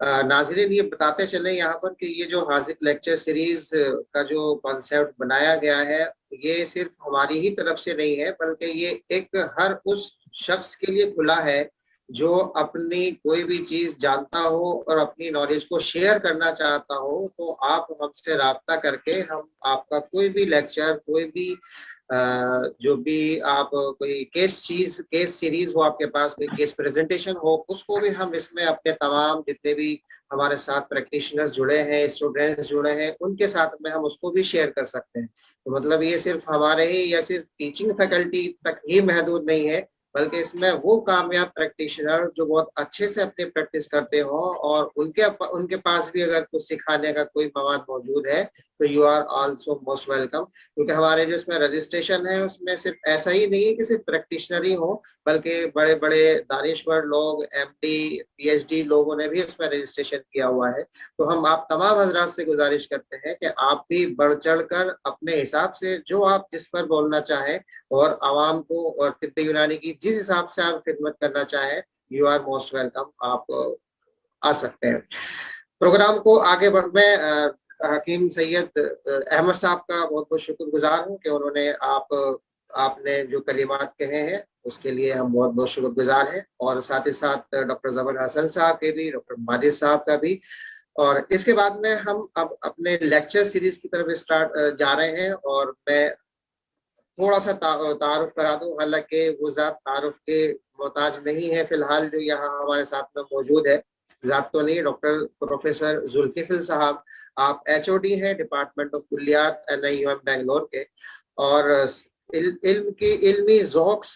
नाज़रीन ये बताते चले यहाँ पर कि ये जो हाजिर लेक्चर सीरीज का जो कॉन्सेप्ट बनाया गया है, ये सिर्फ हमारी ही तरफ से नहीं है, बल्कि ये एक हर उस शख्स के लिए खुला है जो अपनी कोई भी चीज जानता हो और अपनी नॉलेज को शेयर करना चाहता हो। तो आप हमसे राब्ता करके हम आपका कोई भी लेक्चर, कोई भी जो भी आप कोई केस सीरीज हो, आपके पास कोई केस प्रेजेंटेशन हो, उसको भी हम इसमें अपने तमाम जितने भी हमारे साथ प्रैक्टिशनर्स जुड़े हैं, स्टूडेंट्स जुड़े हैं, उनके साथ में हम उसको भी शेयर कर सकते हैं। तो मतलब ये सिर्फ हमारे ही या सिर्फ टीचिंग फैकल्टी तक ही महदूद नहीं है, बल्कि इसमें वो कामयाब प्रैक्टिशनर जो बहुत अच्छे से अपनी प्रैक्टिस करते हो और उनके पास भी अगर कुछ सिखाने का कोई मवाद मौजूद है तो you are also most welcome. क्योंकि हमारे जो इसमें रजिस्ट्रेशन है उसमें सिर्फ ऐसा ही नहीं है कि सिर्फ प्रैक्टिशनर ही हो, बल्कि बड़े बड़े दानिश्वर लोग, एमडी, पीएचडी लोगों ने भी उसमें रजिस्ट्रेशन किया हुआ है। तो हम आप तमाम हजरात से गुजारिश करते हैं कि आप भी बढ़ चढ़ कर अपने हिसाब से जो आप जिस पर बोलना चाहें और आवाम को और तिब्बे यूनानी की जिस हिसाब से आप खिदमत करना चाहें, यू आर मोस्ट वेलकम, आप आ सकते हैं। प्रोग्राम को आगे बढ़ में हकीम सैयद अहमद साहब का बहुत बहुत शुक्रगुजार हूँ कि उन्होंने आपने जो कलिमात कहे हैं उसके लिए हम बहुत बहुत शुक्रगुजार हैं, और साथ ही साथ डॉक्टर जबर हसन साहब के भी, डॉक्टर माजिद साहब का भी। और इसके बाद में हम अब अपने लेक्चर सीरीज की तरफ स्टार्ट जा रहे हैं, और मैं थोड़ा सा तारुफ करा दूं, हालांकि वो जात तारुफ के मोहताज नहीं है फिलहाल जो यहाँ हमारे साथ में मौजूद है। जात तो नहीं, डॉक्टर प्रोफेसर जुल्किफिल साहब, आप एचओडी हैं डिपार्टमेंट ऑफ कुलियात एनआईयूएम बेंगलोर के, और इल्म की इल्मी ज़ौक़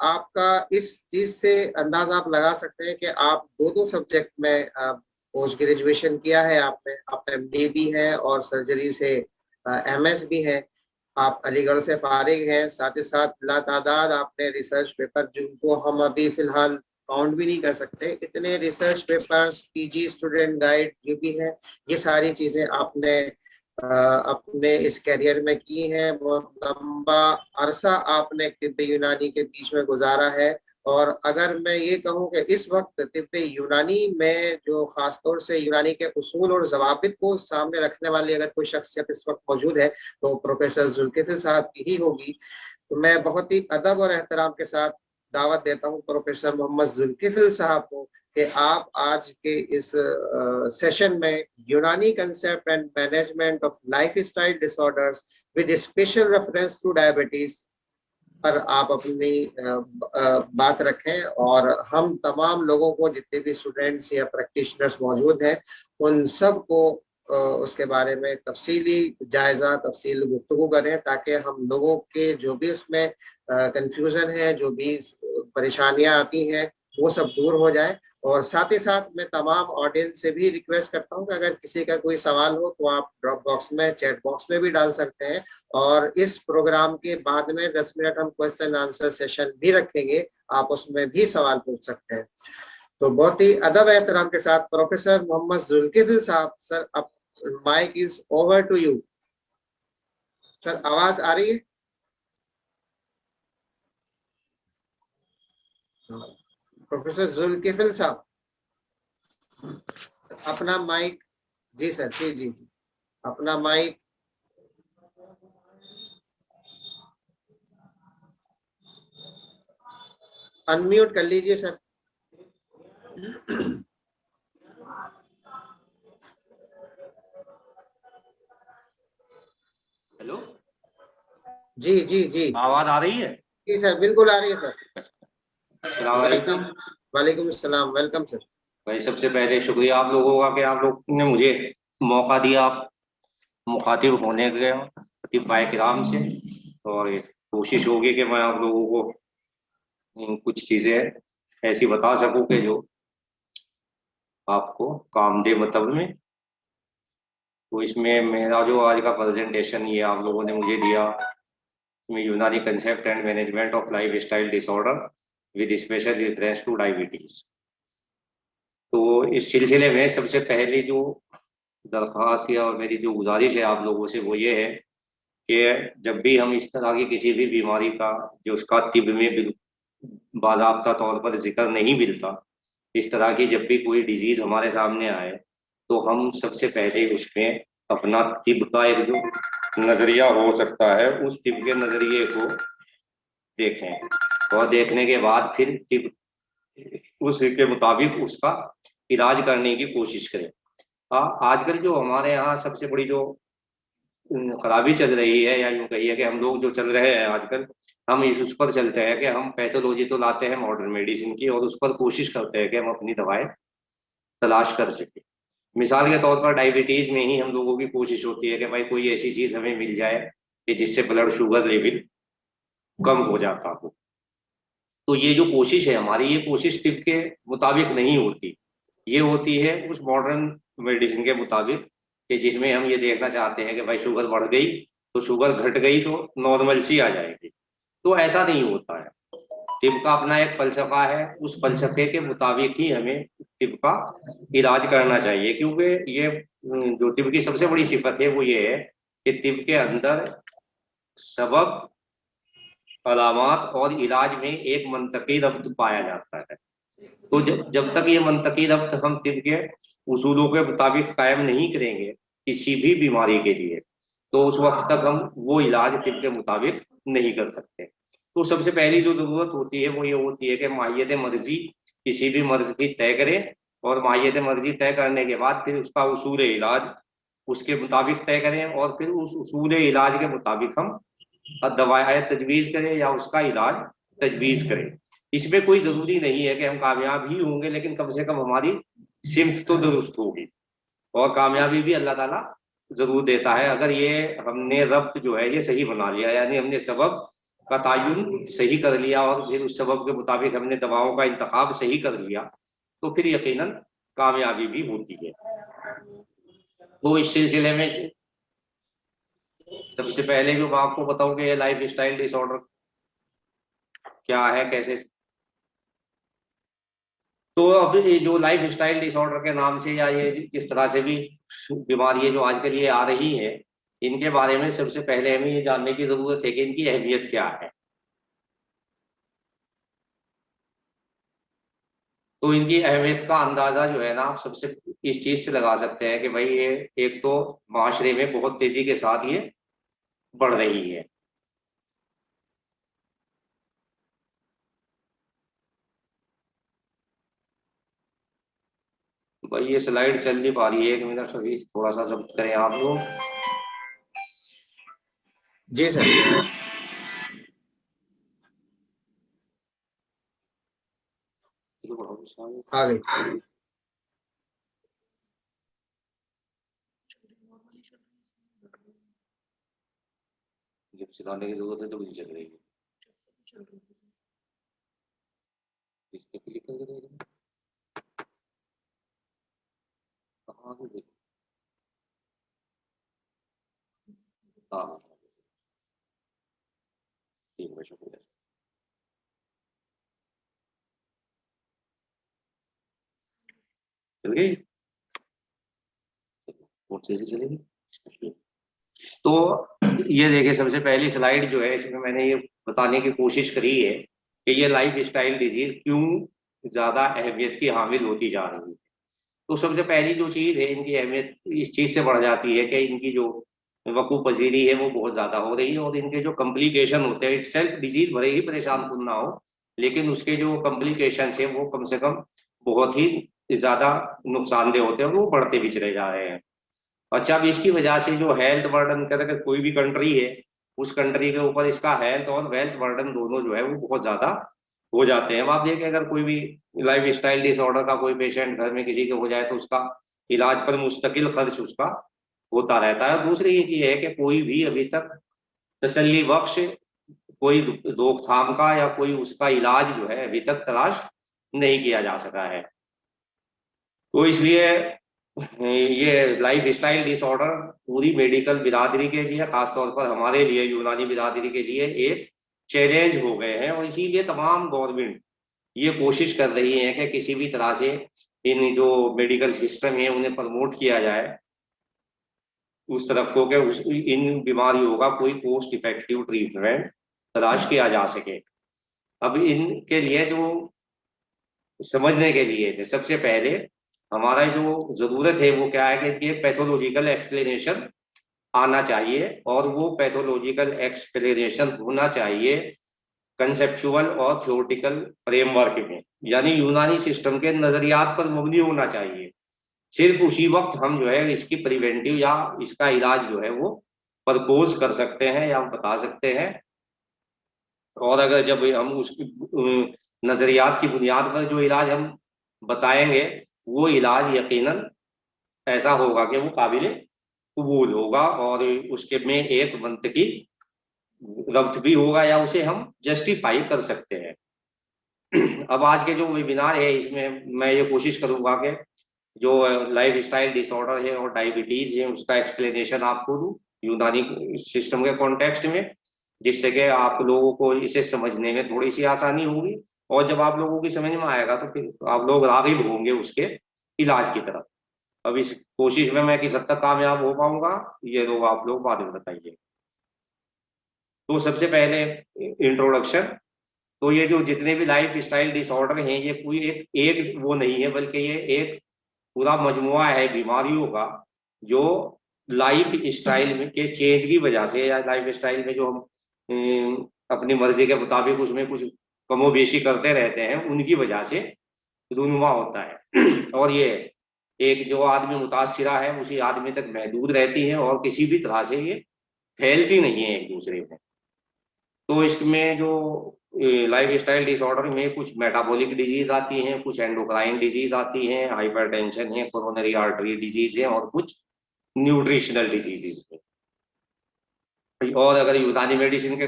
आपका इस चीज से अंदाज आप लगा सकते हैं कि आप दो दो सब्जेक्ट में पोस्ट ग्रेजुएशन किया है आपने, आप एमडी भी हैं और सर्जरी से एमएस भी हैं, आप अलीगढ़ से फारिग हैं, साथ ही साथ लातादाद आपने रिसर्च पेपर जिनको हम अभी फिलहाल काउंट भी नहीं कर सकते, इतने research papers, PG student guide जो भी है, ये सारी चीजें आपने अपने इस करियर में की हैं। बहुत लंबा अरसा आपने तिब्बे यूनानी के बीच में गुजारा है, और अगर मैं ये कहूँ कि इस वक्त तिब्बे यूनानी में जो खासतौर से यूनानी के उसूल और जवाबित को सामने रखने वाली अगर कोई शख्सियत इस वक्त मौजूद है तो प्रोफेसर जुल्किफिल साहब की ही होगी। तो मैं बहुत ही अदब और एहतराम के साथ दावत देता हूँ प्रोफेसर मोहम्मद जुल्किफिल साहब को कि आप आज के इस सेशन में यूनानी concept and management of life style disorders with special reference two diabetes पर आप अपनी बात रखें, और हम तमाम लोगों को, जितने भी स्टूडेंट्स या प्रैक्टिशनर्स मौजूद हैं, उन सब को उसके बारे में तफसीली जायजा, तफसील गुफ्तगू करें, ताकि हम लोगों के जो भी उसमें कंफ्यूजन है, जो भी परेशानियां आती हैं, वो सब दूर हो जाए। और साथ ही साथ मैं तमाम ऑडियंस से भी रिक्वेस्ट करता हूँ कि अगर किसी का कोई सवाल हो तो आप ड्रॉप बॉक्स में, चैट बॉक्स में भी डाल सकते हैं, और इस प्रोग्राम के बाद में 10 मिनट हम क्वेश्चन आंसर सेशन भी रखेंगे, आप उसमें भी सवाल पूछ सकते हैं। तो बहुत ही अदब एहतराम के साथ प्रोफेसर मोहम्मद जुल्किफिल साहब, सर अब mic is over to you. Sir आवाज आ रही है? प्रोफेसर जुल्किफिल साहब अपना माइक, जी सर, जी जी जी, अपना माइक अनम्यूट कर लीजिए सर। हेलो, जी जी जी, आवाज आ रही है? जी सर, बिल्कुल आ रही है सर। अस्सलाम वालेकुम। वालेकुम अस्सलाम, वेलकम सर। भाई सबसे पहले शुक्रिया आप लोगों का कि आप लोग ने मुझे मौका दिया आप मुखातिब होने के खतीब किराम से, और कोशिश होगी कि मैं आप लोगों को कुछ चीज़ें ऐसी बता सकूं कि जो आपको काम दे मतलब में। तो इसमें मेरा जो आज का प्रेजेंटेशन ये आप लोगों ने मुझे दिया, इसमें यूनानी concept and management of life style disorder with special reference two diabetes. तो इस सिलसिले में सबसे पहली जो दरख्वास्त या और मेरी जो गुजारिश है आप लोगों से वो ये है कि जब भी हम इस तरह की किसी भी बीमारी का जो उसका तिब में बाज़ाब्ता तौर पर जिक्र नहीं मिलता, इस तरह की जब भी कोई डिजीज हमारे सामने आए तो हम सबसे पहले उसमें अपना तिब का एक जो नजरिया हो सकता है उस तिब के नजरिए को देखें और देखने के बाद फिर तिब उसके मुताबिक उसका इलाज करने की कोशिश करें। आजकल जो हमारे यहाँ सबसे बड़ी जो खराबी चल रही है या यूं कहिए कि हम लोग जो चल रहे हैं आजकल, हम उस पर चलते हैं कि हम पैथोलॉजी तो लाते हैं मॉडर्न मेडिसिन की और उस पर कोशिश करते हैं कि हम अपनी दवाएं तलाश कर सके। मिसाल के तौर पर डायबिटीज में ही हम लोगों की कोशिश होती है कि भाई कोई ऐसी चीज हमें मिल जाए कि जिससे ब्लड शुगर लेवल कम हो जाता हो। तो ये जो कोशिश है हमारी, ये कोशिश टिप के मुताबिक नहीं होती, ये होती है उस मॉडर्न मेडिसिन के मुताबिक कि जिसमें हम ये देखना चाहते हैं कि भाई शुगर बढ़ गई तो शुगर घट गई तो नॉर्मल सी आ जाएगी। तो ऐसा नहीं होता है। तिब का अपना एक फलसफा है, उस फलसफे के मुताबिक ही हमें तिब का इलाज करना चाहिए, क्योंकि ये जो तिब की सबसे बड़ी सिफत है वो ये है कि तिब के अंदर सबब, अलामात और इलाज में एक मंतकी रब्त पाया जाता है। तो जब तक ये मंतकी रब्त हम तिब के उसूलों के मुताबिक कायम नहीं करेंगे किसी भी बीमारी के लिए, तो उस वक्त तक हम वो इलाज तिब के मुताबिक नहीं कर सकते। तो सबसे पहली जो जरूरत होती है वो ये होती है कि माहियत मर्जी किसी भी मर्ज की तय करें और माहियत मर्जी तय करने के बाद फिर उसका उसूल इलाज उसके मुताबिक तय करें और फिर उस उसूल इलाज के मुताबिक हम दवाएं तजवीज़ करें या उसका इलाज तजवीज़ करें। इसमें कोई ज़रूरी नहीं है कि हम कामयाब ही होंगे, लेकिन कम से कम हमारी सिमत तो दुरुस्त होगी और कामयाबी भी अल्लाह ताला ज़रूर देता है अगर ये हमने रब्त जो है ये सही बना लिया, यानी हमने सबब का तयन सही कर लिया और फिर उस सबब के मुताबिक हमने दवाओं का इंतखाब सही कर लिया, तो फिर यकीनन कामयाबी भी होती है। तो इस सिलसिले में सबसे पहले जो मैं आपको बताऊं कि ये लाइफ स्टाइल डिसऑर्डर क्या है, कैसे। तो अब ये जो लाइफ स्टाइल डिसऑर्डर के नाम से या ये किस तरह से भी बीमारियां जो आजकल ये आ रही हैं, इनके बारे में सबसे पहले हमें ये जानने की जरूरत है कि इनकी अहमियत क्या है। तो इनकी अहमियत का अंदाजा जो है ना आप सबसे इस चीज से लगा सकते हैं कि भाई ये एक तो माशरे में बहुत तेजी के साथ ये बढ़ रही है। भाई ये स्लाइड चल नहीं पा रही है, 1 मिनट अभी थोड़ा सा जब्त करें आप लोग। जी सर। आ गई। जब सिखाने की जरूरत है तो मुझे चल रही है, इस पे क्लिक करके देखना कहाँ से देख। हाँ ठीक है, शुक्रिया। चल गई, बहुत तेजी चलेगी। तो ये देखिए सबसे पहली स्लाइड जो है इसमें मैंने ये बताने की कोशिश करी है कि ये लाइफ स्टाइल डिजीज क्यों ज्यादा अहमियत की हामिल होती जा रही है। तो सबसे पहली जो चीज है इनकी अहमियत इस चीज से बढ़ जाती है कि इनकी जो वकूफ पजीरी है वो बहुत ज्यादा हो रही है और इनके जो कम्प्लीकेशन होते हैं, सेल्फ डिजीज भले ही परेशान कुन ना हो, लेकिन उसके जो कम्प्लीकेशन है वो कम से कम बहुत ही ज्यादा नुकसानदेह होते हैं और वो बढ़ते भी चले जा रहे हैं। अच्छा, अब इसकी वजह से जो हेल्थ बर्डन कहते हैं कोई भी कंट्री है उस कंट्री के ऊपर इसका हेल्थ और वेल्थ बर्डन दोनों जो है वो बहुत ज्यादा हो जाते हैं। अब आप देखिए अगर कोई भी लाइफ स्टाइल डिसऑर्डर का कोई पेशेंट घर में किसी के हो जाए तो उसका इलाज पर मुस्तकिल खर्च उसका होता रहता है। दूसरी एक ये है कि कोई भी अभी तक तसल्ली बख्श कोई रोकथाम का या कोई उसका इलाज जो है अभी तक तलाश नहीं किया जा सका है। तो इसलिए ये लाइफ स्टाइल डिसऑर्डर पूरी मेडिकल बिरादरी के लिए, खासतौर पर हमारे लिए यूनानी बिरादरी के लिए एक चैलेंज हो गए हैं और इसीलिए तमाम गवर्नमेंट ये कोशिश कर रही है कि किसी भी तरह से इन जो मेडिकल सिस्टम है उन्हें प्रमोट किया जाए उस तरफ को कि इन बीमारियों का कोई कोस्ट इफेक्टिव ट्रीटमेंट तलाश किया जा सके। अब इनके लिए जो समझने के लिए सबसे पहले हमारा जो जरूरत है वो क्या है कि पैथोलॉजिकल एक्सप्लेनेशन आना चाहिए, और वो पैथोलॉजिकल एक्सप्लेनेशन होना चाहिए कंसेप्चुअल और थ्योरेटिकल फ्रेमवर्क में, यानी यूनानी सिस्टम के नजरियात पर मबनी होना चाहिए। सिर्फ उसी वक्त हम जो है इसकी प्रिवेंटिव या इसका इलाज जो है वो प्रपोज कर सकते हैं या बता सकते हैं। और अगर जब हम उसकी नजरियात की बुनियाद पर जो इलाज हम बताएंगे, वो इलाज यकीनन ऐसा होगा कि वो काबिल कबूल होगा, और उसके में एक मंतकी रब्त भी होगा, या उसे हम जस्टिफाई कर सकते हैं। अब आज के जो वेबिनार है इसमें मैं ये कोशिश करूंगा कि जो लाइफ स्टाइल डिसऑर्डर है और डायबिटीज है उसका एक्सप्लेनेशन आपको दूं यूनानी सिस्टम के कॉन्टेक्स्ट में, जिससे कि आप लोगों को इसे समझने में थोड़ी सी आसानी होगी, और जब आप लोगों की समझ में आएगा तो फिर आप लोग राग़िब होंगे उसके इलाज की तरफ। अब इस कोशिश में मैं किस हद तक कामयाब हो पाऊंगा ये लोग आप लोग बाद में बताइए। तो सबसे पहले इंट्रोडक्शन। तो ये जो जितने भी लाइफ स्टाइल डिसऑर्डर हैं ये कोई एक वो नहीं है, बल्कि ये एक पूरा मजमुआ है बीमारियों का, जो लाइफ स्टाइल में के चेंज की वजह से, या लाइफ स्टाइल में जो हम अपनी मर्जी के मुताबिक उसमें कुछ कमोबेशी करते रहते हैं उनकी वजह से रूनुमा होता है। और ये एक जो आदमी मुतासिरा है उसी आदमी तक महदूद रहती है, और किसी भी तरह से ये फैलती नहीं है एक दूसरे में। तो इसमें जो लाइफ स्टाइल डिसऑर्डर में कुछ मेटाबॉलिक डिजीज आती हैं, कुछ एंडोक्राइन डिजीज आती हैं, हाइपरटेंशन है, कोरोनरी आर्टरी डिजीज है, और कुछ न्यूट्रिशनल डिजीजेज है। और अगर यूनानी मेडिसिन के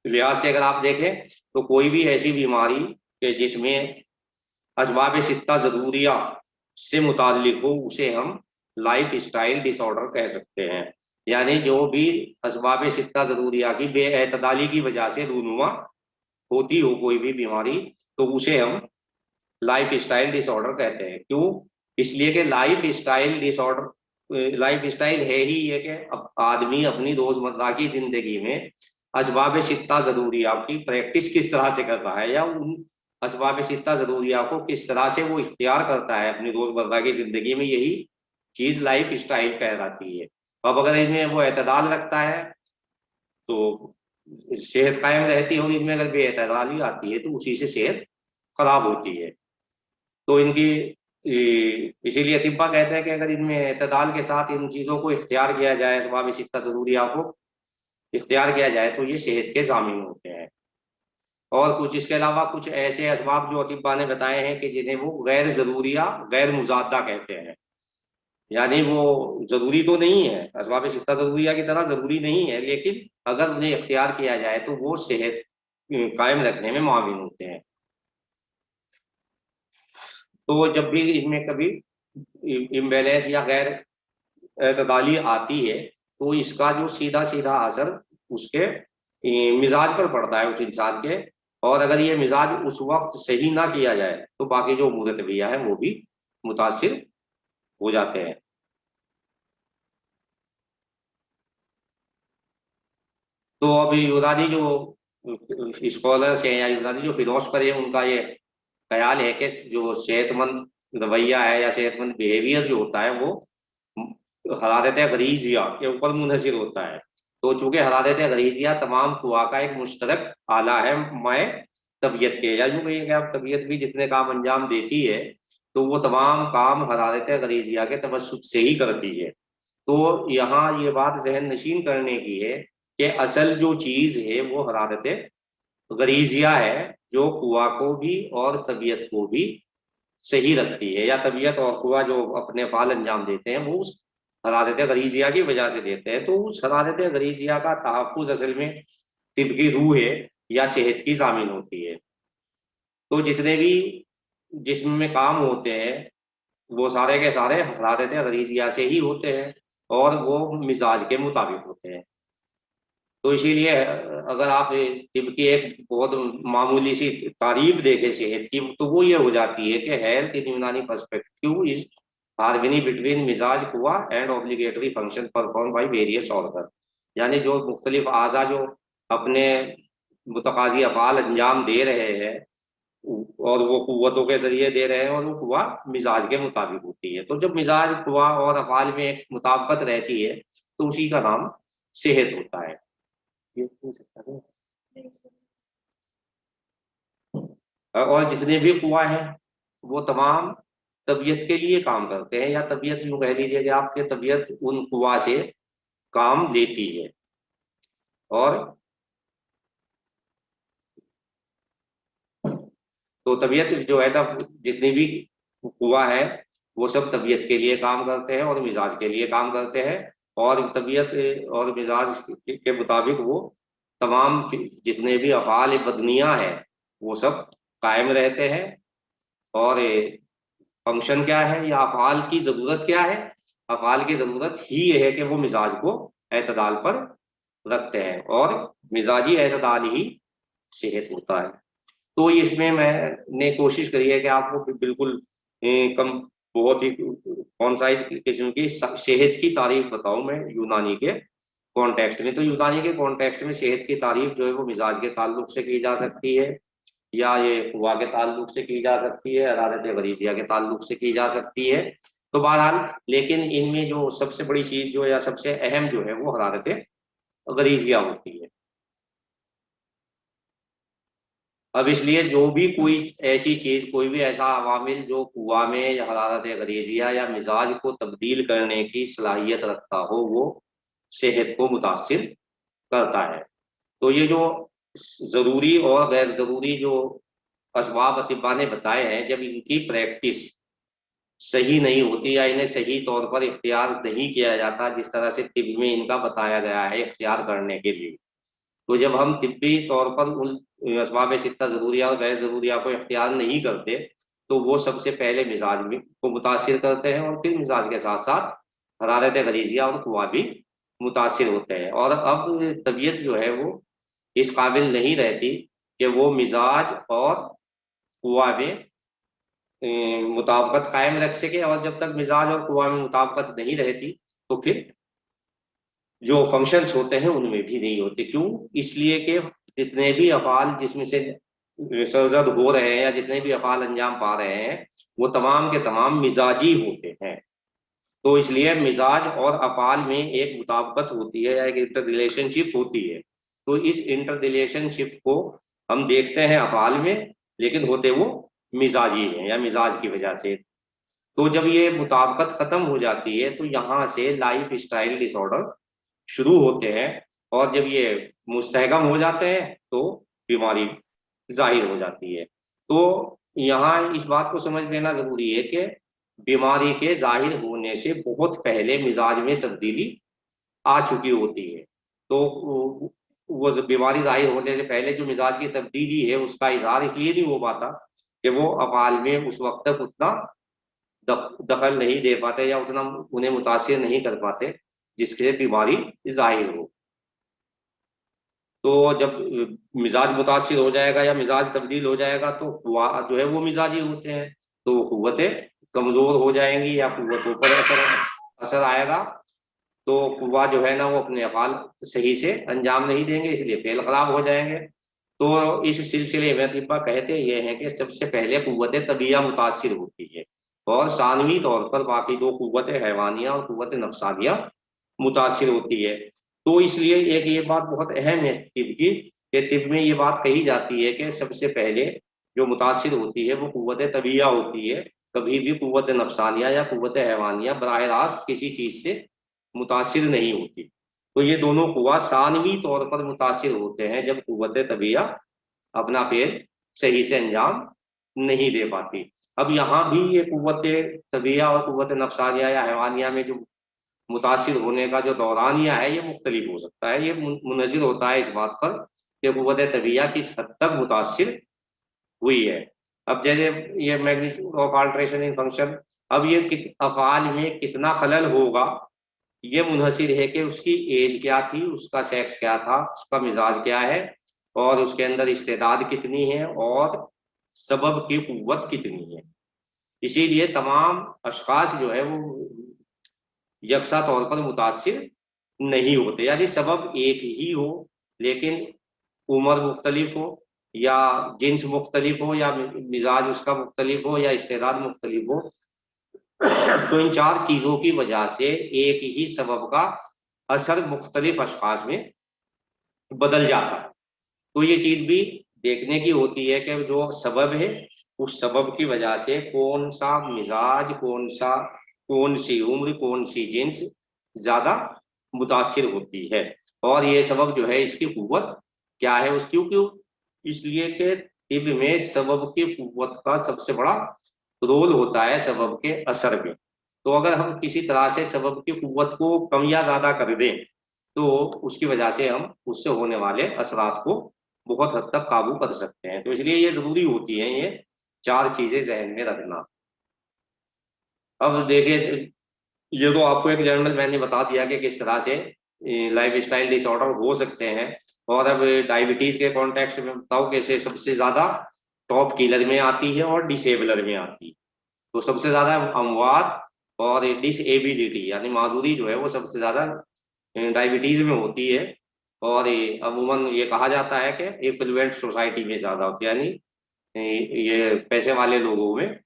लिहाज से अगर आप देखें तो कोई भी ऐसी बीमारी के जिसमें असबाब सित्ता जरूरिया से मुतालिक हो उसे हम लाइफ स्टाइल डिसऑर्डर कह सकते हैं। यानी जो भी असबाब सित्ता जरूरिया की बेअतदाली की वजह से रूनुमा होती हो कोई भी बीमारी, तो उसे हम लाइफ स्टाइल डिसऑर्डर कहते हैं। क्यों? इसलिए कि लाइफ स्टाइल है ही ये कि आदमी अपनी रोजमर्रा की जिंदगी में असबाब सित्ता जरूरिया की प्रैक्टिस किस तरह से कर रहा है, या उन असबाब सित्ता जरूरिया को किस तरह से वो इख्तियार करता है अपनी रोजमर्रा की जिंदगी में, यही चीज लाइफ स्टाइल कहलाती है। अब अगर इनमें वो एतदाल रखता है तो सेहत कायम रहती है, और इनमें अगर बेअतदाली आती है तो उसी से सेहत खराब होती है। तो इनकी इसीलिए अतिब्बा कहते हैं कि अगर इनमें एतदाल के साथ इन चीज़ों को इख्तियार किया जाए, असबाब सित्ता ज़रूरिया को इख्तियार किया जाए, तो ये सेहत के ज़ामिन होते हैं। और कुछ इसके अलावा कुछ ऐसे असबाब जो अतिब्बा ने बताए हैं कि जिन्हें वो गैर ज़रूरिया गैर मुजादा कहते हैं। यानी वो ज़रूरी तो नहीं है, असबाब सित्ता ज़रूरिया की तरह ज़रूरी नहीं है, लेकिन अगर उन्हें इख्तियार किया जाए तो वो सेहत कायम रखने में मुआविन होते हैं। तो जब भी इनमें कभी इम्बैलेंस या गैर एतदाली आती है तो इसका जो सीधा सीधा असर उसके मिजाज पर पड़ता है उस इंसान के, और अगर ये मिजाज उस वक्त सही ना किया जाए तो बाकी जो अमूर तबीया है वो भी मुतासिर हो जाते हैं। तो अभी यूनानी जो स्कॉलर्स हैं या यूनानी जो फिलोसफर है उनका ये ख्याल है कि जो सेहतमंद रवैया है या सेहतमंद बिहेवियर जो होता है वो हरारत गरीजिया के ऊपर मुनहसिर होता है। तो चूंकि हरारत गरीजिया तमाम कुआ का एक मुश्तरक आला है मैं तबीयत के, या यूँ कहिए कि आप तबीयत भी जितने काम अंजाम देती है तो वो तमाम काम हरारत गरीजिया के तवस्सुत से ही करती है। तो यहाँ ये बात जहन नशीन करने की है कि असल जो चीज़ है वो हरारत गरीजिया है, जो कुआ को भी और तबीयत को भी सही रखती है, या तबीयत और कुआ जो अपने फाल अंजाम देते हैं वो उस हरारत गरीजिया की वजह से देते हैं। तो उस हरारत गरीजिया का तहफ़्फ़ुज़ असल में तिब की रूह है या सेहत की ज़ामिन होती है। तो जितने भी जिस्म में काम होते हैं वो सारे के सारे हरारत गरीजिया से ही होते हैं, और वो मिजाज के मुताबिक होते हैं। तो इसीलिए अगर आप तिब की एक बहुत मामूली सी तारीफ देखें सेहत की तो वो ये हो जाती है कि हेल्थ इन यूनानी पर्सपेक्टिव इज हार्मनी बिटवीन मिजाज कुआ and obligatory function perform by various organ. यानी जो मुख्तलिफ आज़ा जो अपने मुतकाजी अफ़ाल अंजाम दे रहे हैं और वो कुव्वतों के जरिए दे रहे हैं, और वो कुव्वा मिजाज के मुताबिक होती है। तो जब मिजाज, कुव्वा और अफआल में एक मुताबिकत रहती है तो उसी का नाम सेहत होता है। और जितने भी कुव्वा हैं वो तमाम तबीयत के लिए काम करते हैं, या तबीयत यूं कह लीजिए कि आपके तबीयत उन कुव्वा से काम लेती है। और तो तबीयत जो है, तब जितनी भी कुव्वा है वो सब तबीयत के लिए काम करते हैं और मिजाज के लिए काम करते हैं। और तबीयत और मिजाज के मुताबिक वो तमाम जितने भी अफ़ाल बदनिया है वो सब कायम रहते हैं। और फंक्शन क्या है या अफ़ाल की ज़रूरत क्या है? अफ़ाल की ज़रूरत ही ये है कि वो मिजाज को एतदाल पर रखते हैं, और मिजाजी एतदाल ही सेहत होता है। तो इसमें मैंने कोशिश करी है कि आपको बिल्कुल कम, बहुत ही कॉन्साइज किस्म की सेहत की तारीफ बताऊं मैं यूनानी के कॉन्टेक्स्ट में। तो यूनानी के कॉन्टेक्स्ट में सेहत की तारीफ जो है वो मिजाज के ताल्लुक से की जा सकती है, या ये हुआ के ताल्लुक से की जा सकती है, हरारत गरीजिया के ताल्लुक से की जा सकती है। तो बहरहाल, लेकिन इनमें जो सबसे बड़ी चीज जो या सबसे अहम जो है वो हरारत गरीजिया होती है। अब इसलिए जो भी कोई ऐसी चीज, कोई भी ऐसा अवामिल जो कुआ में हरारत गरीजिया या मिजाज को तब्दील करने की सलाहियत रखता हो, वो सेहत को मुतासिर करता है। तो ये जो जरूरी और गैर जरूरी जो असबाब अतिबा ने बताए हैं, जब इनकी प्रैक्टिस सही नहीं होती या इन्हें सही तौर पर इख्तियार नहीं किया जाता जिस तरह से तिब में इनका बताया गया है इख्तियार करने के लिए, तो जब हम तिब्बी तौर पर उन असबाब सित्ता ज़रूरिया और गैर ज़रूरिया को इख्तियार नहीं करते, तो वो सबसे पहले मिजाज में को मुतासिर करते हैं, और फिर मिजाज के साथ साथ हरारत गरीजिया और कुआ भी मुतासिर होते हैं। और अब तबीयत जो है वो इस काबिल नहीं रहती कि वो मिजाज और कुआ में मुताबकत कायम रख सके, और जब तक मिजाज और कुआ में मुताबकत नहीं रहती तो फिर जो फंक्शंस होते हैं उनमें भी नहीं होते। क्यों? इसलिए कि जितने भी अफाल जिसमें से सरजद हो रहे हैं या जितने भी अफाल अंजाम पा रहे हैं वो तमाम के तमाम मिजाजी होते हैं। तो इसलिए मिजाज और अफाल में एक मुताबकत होती है या एक इंटर रिलेशनशिप होती है। तो इस इंटर रिलेशनशिप को हम देखते हैं अफाल में, लेकिन होते वो मिजाजी हैं या मिजाज की वजह से। तो जब ये मुताबकत खत्म हो जाती है तो यहाँ से लाइफ स्टाइल डिसऑर्डर शुरू होते हैं, और जब ये मुस्तहकम हो जाते हैं तो बीमारी जाहिर हो जाती है। तो यहाँ इस बात को समझ लेना जरूरी है कि बीमारी के जाहिर होने से बहुत पहले मिजाज में तब्दीली आ चुकी होती है। तो वो बीमारी जाहिर होने से पहले जो मिजाज की तब्दीली है उसका इजहार इसलिए नहीं हो पाता कि वो अफाल में उस वक्त तक उतना दखल नहीं दे पाते या उतना उन्हें मुतासिर नहीं कर पाते जिससे बीमारी जाहिर हो। तो जब मिजाज मुतासिर हो जाएगा या मिजाज तब्दील हो जाएगा तो जो है वो मिजाजी होते हैं, तो कुव्वतें कमजोर हो जाएंगी या कुव्वतों पर असर आएगा। तो कुव्वा जो है ना वो अपने अफाल सही से अंजाम नहीं देंगे, इसलिए फेल खराब हो जाएंगे। तो इस सिलसिले में तिब्बा कहते ये हैं कि सबसे पहले कुव्वतें तबिया मुतासिर होती है, और सानवी तौर पर बाकी दो कुव्वतें हैवानिया और कुव्वत नफसानिया मुतासिर होती है। तो इसलिए एक ये बात बहुत अहम है तिब की, कि तिब में ये बात कही जाती है कि सबसे पहले जो मुतासिर होती है वो कुव्वत तबिया होती है। कभी भी कुव्वत नफसानिया या कुव्वत हैवानिया बराह रास्त किसी चीज से मुतासिर नहीं होती। तो ये दोनों कुआ सानवी तौर पर मुतासिर होते हैं जब कुव्वत तबिया अपना फेल सही से अंजाम नहीं दे पाती। अब यहाँ भी ये कुव्वत तबिया और कुव्वत नफसानिया या हैवानिया में जो मुतासिर होने का जो दौरानिया है ये मुख्तलिफ हो सकता है। ये मुनजिर होता है इस बात पर कि कुव्वत तबिया किस हद तक मुतासिर हुई है। अब जैसे ये magnitude of alteration in function, अब ये अफाल में कितना खलल होगा ये मुनहसिर है कि उसकी एज क्या थी, उसका सेक्स क्या था, उसका मिजाज क्या है, और उसके अंदर इस्तेदाद कितनी है, और सबब की कुव्वत कितनी है। इसीलिए तमाम अशखास जो है वो यकसा तौर पर मुतासिर नहीं होते, यानी सबब एक ही हो लेकिन उम्र मुख्तलिफ हो, या जिन्स मुख्तलिफ हो या मिजाज उसका मुख्तलिफ हो या इस्तेदाद मुख्तलिफ हो, तो इन 4 चीजों की वजह से एक ही सबब का असर मुख्तलिफ अशखास में बदल जाता है। तो ये चीज भी देखने की होती है कि जो सबब है उस सबब की वजह से कौन सा मिजाज, कौन सी उम्र, कौन सी जिन्स ज्यादा मुतासिर होती है। और ये सबब जो है इसकी कुव्वत क्या है उसकी, क्यों, इसलिए कि तिब में सबब की कुव्वत का सबसे बड़ा रोल होता है सबब के असर में। तो अगर हम किसी तरह से सबब की कुव्वत को कम या ज्यादा कर दें तो उसकी वजह से हम उससे होने वाले असरात को बहुत हद तक काबू कर सकते हैं। तो इसलिए ये जरूरी होती है ये 4 चीजें जहन में रखना। अब देखिए, ये तो आपको एक जनरल मैंने बता दिया कि किस तरह से लाइफ स्टाइल डिसऑर्डर हो सकते हैं। और अब डायबिटीज के कॉन्टेक्स्ट में बताओ कैसे सबसे ज्यादा टॉप किलर में आती है और डिसेबलर में आती है। तो सबसे ज्यादा अमवात और डिसेबिलिटी यानी माजूरी जो है वो सबसे ज्यादा डायबिटीज में होती है। और अमूमन ये कहा जाता है कि एफ्लुएंट सोसाइटी में ज्यादा होती है, यानी ये पैसे वाले लोगों में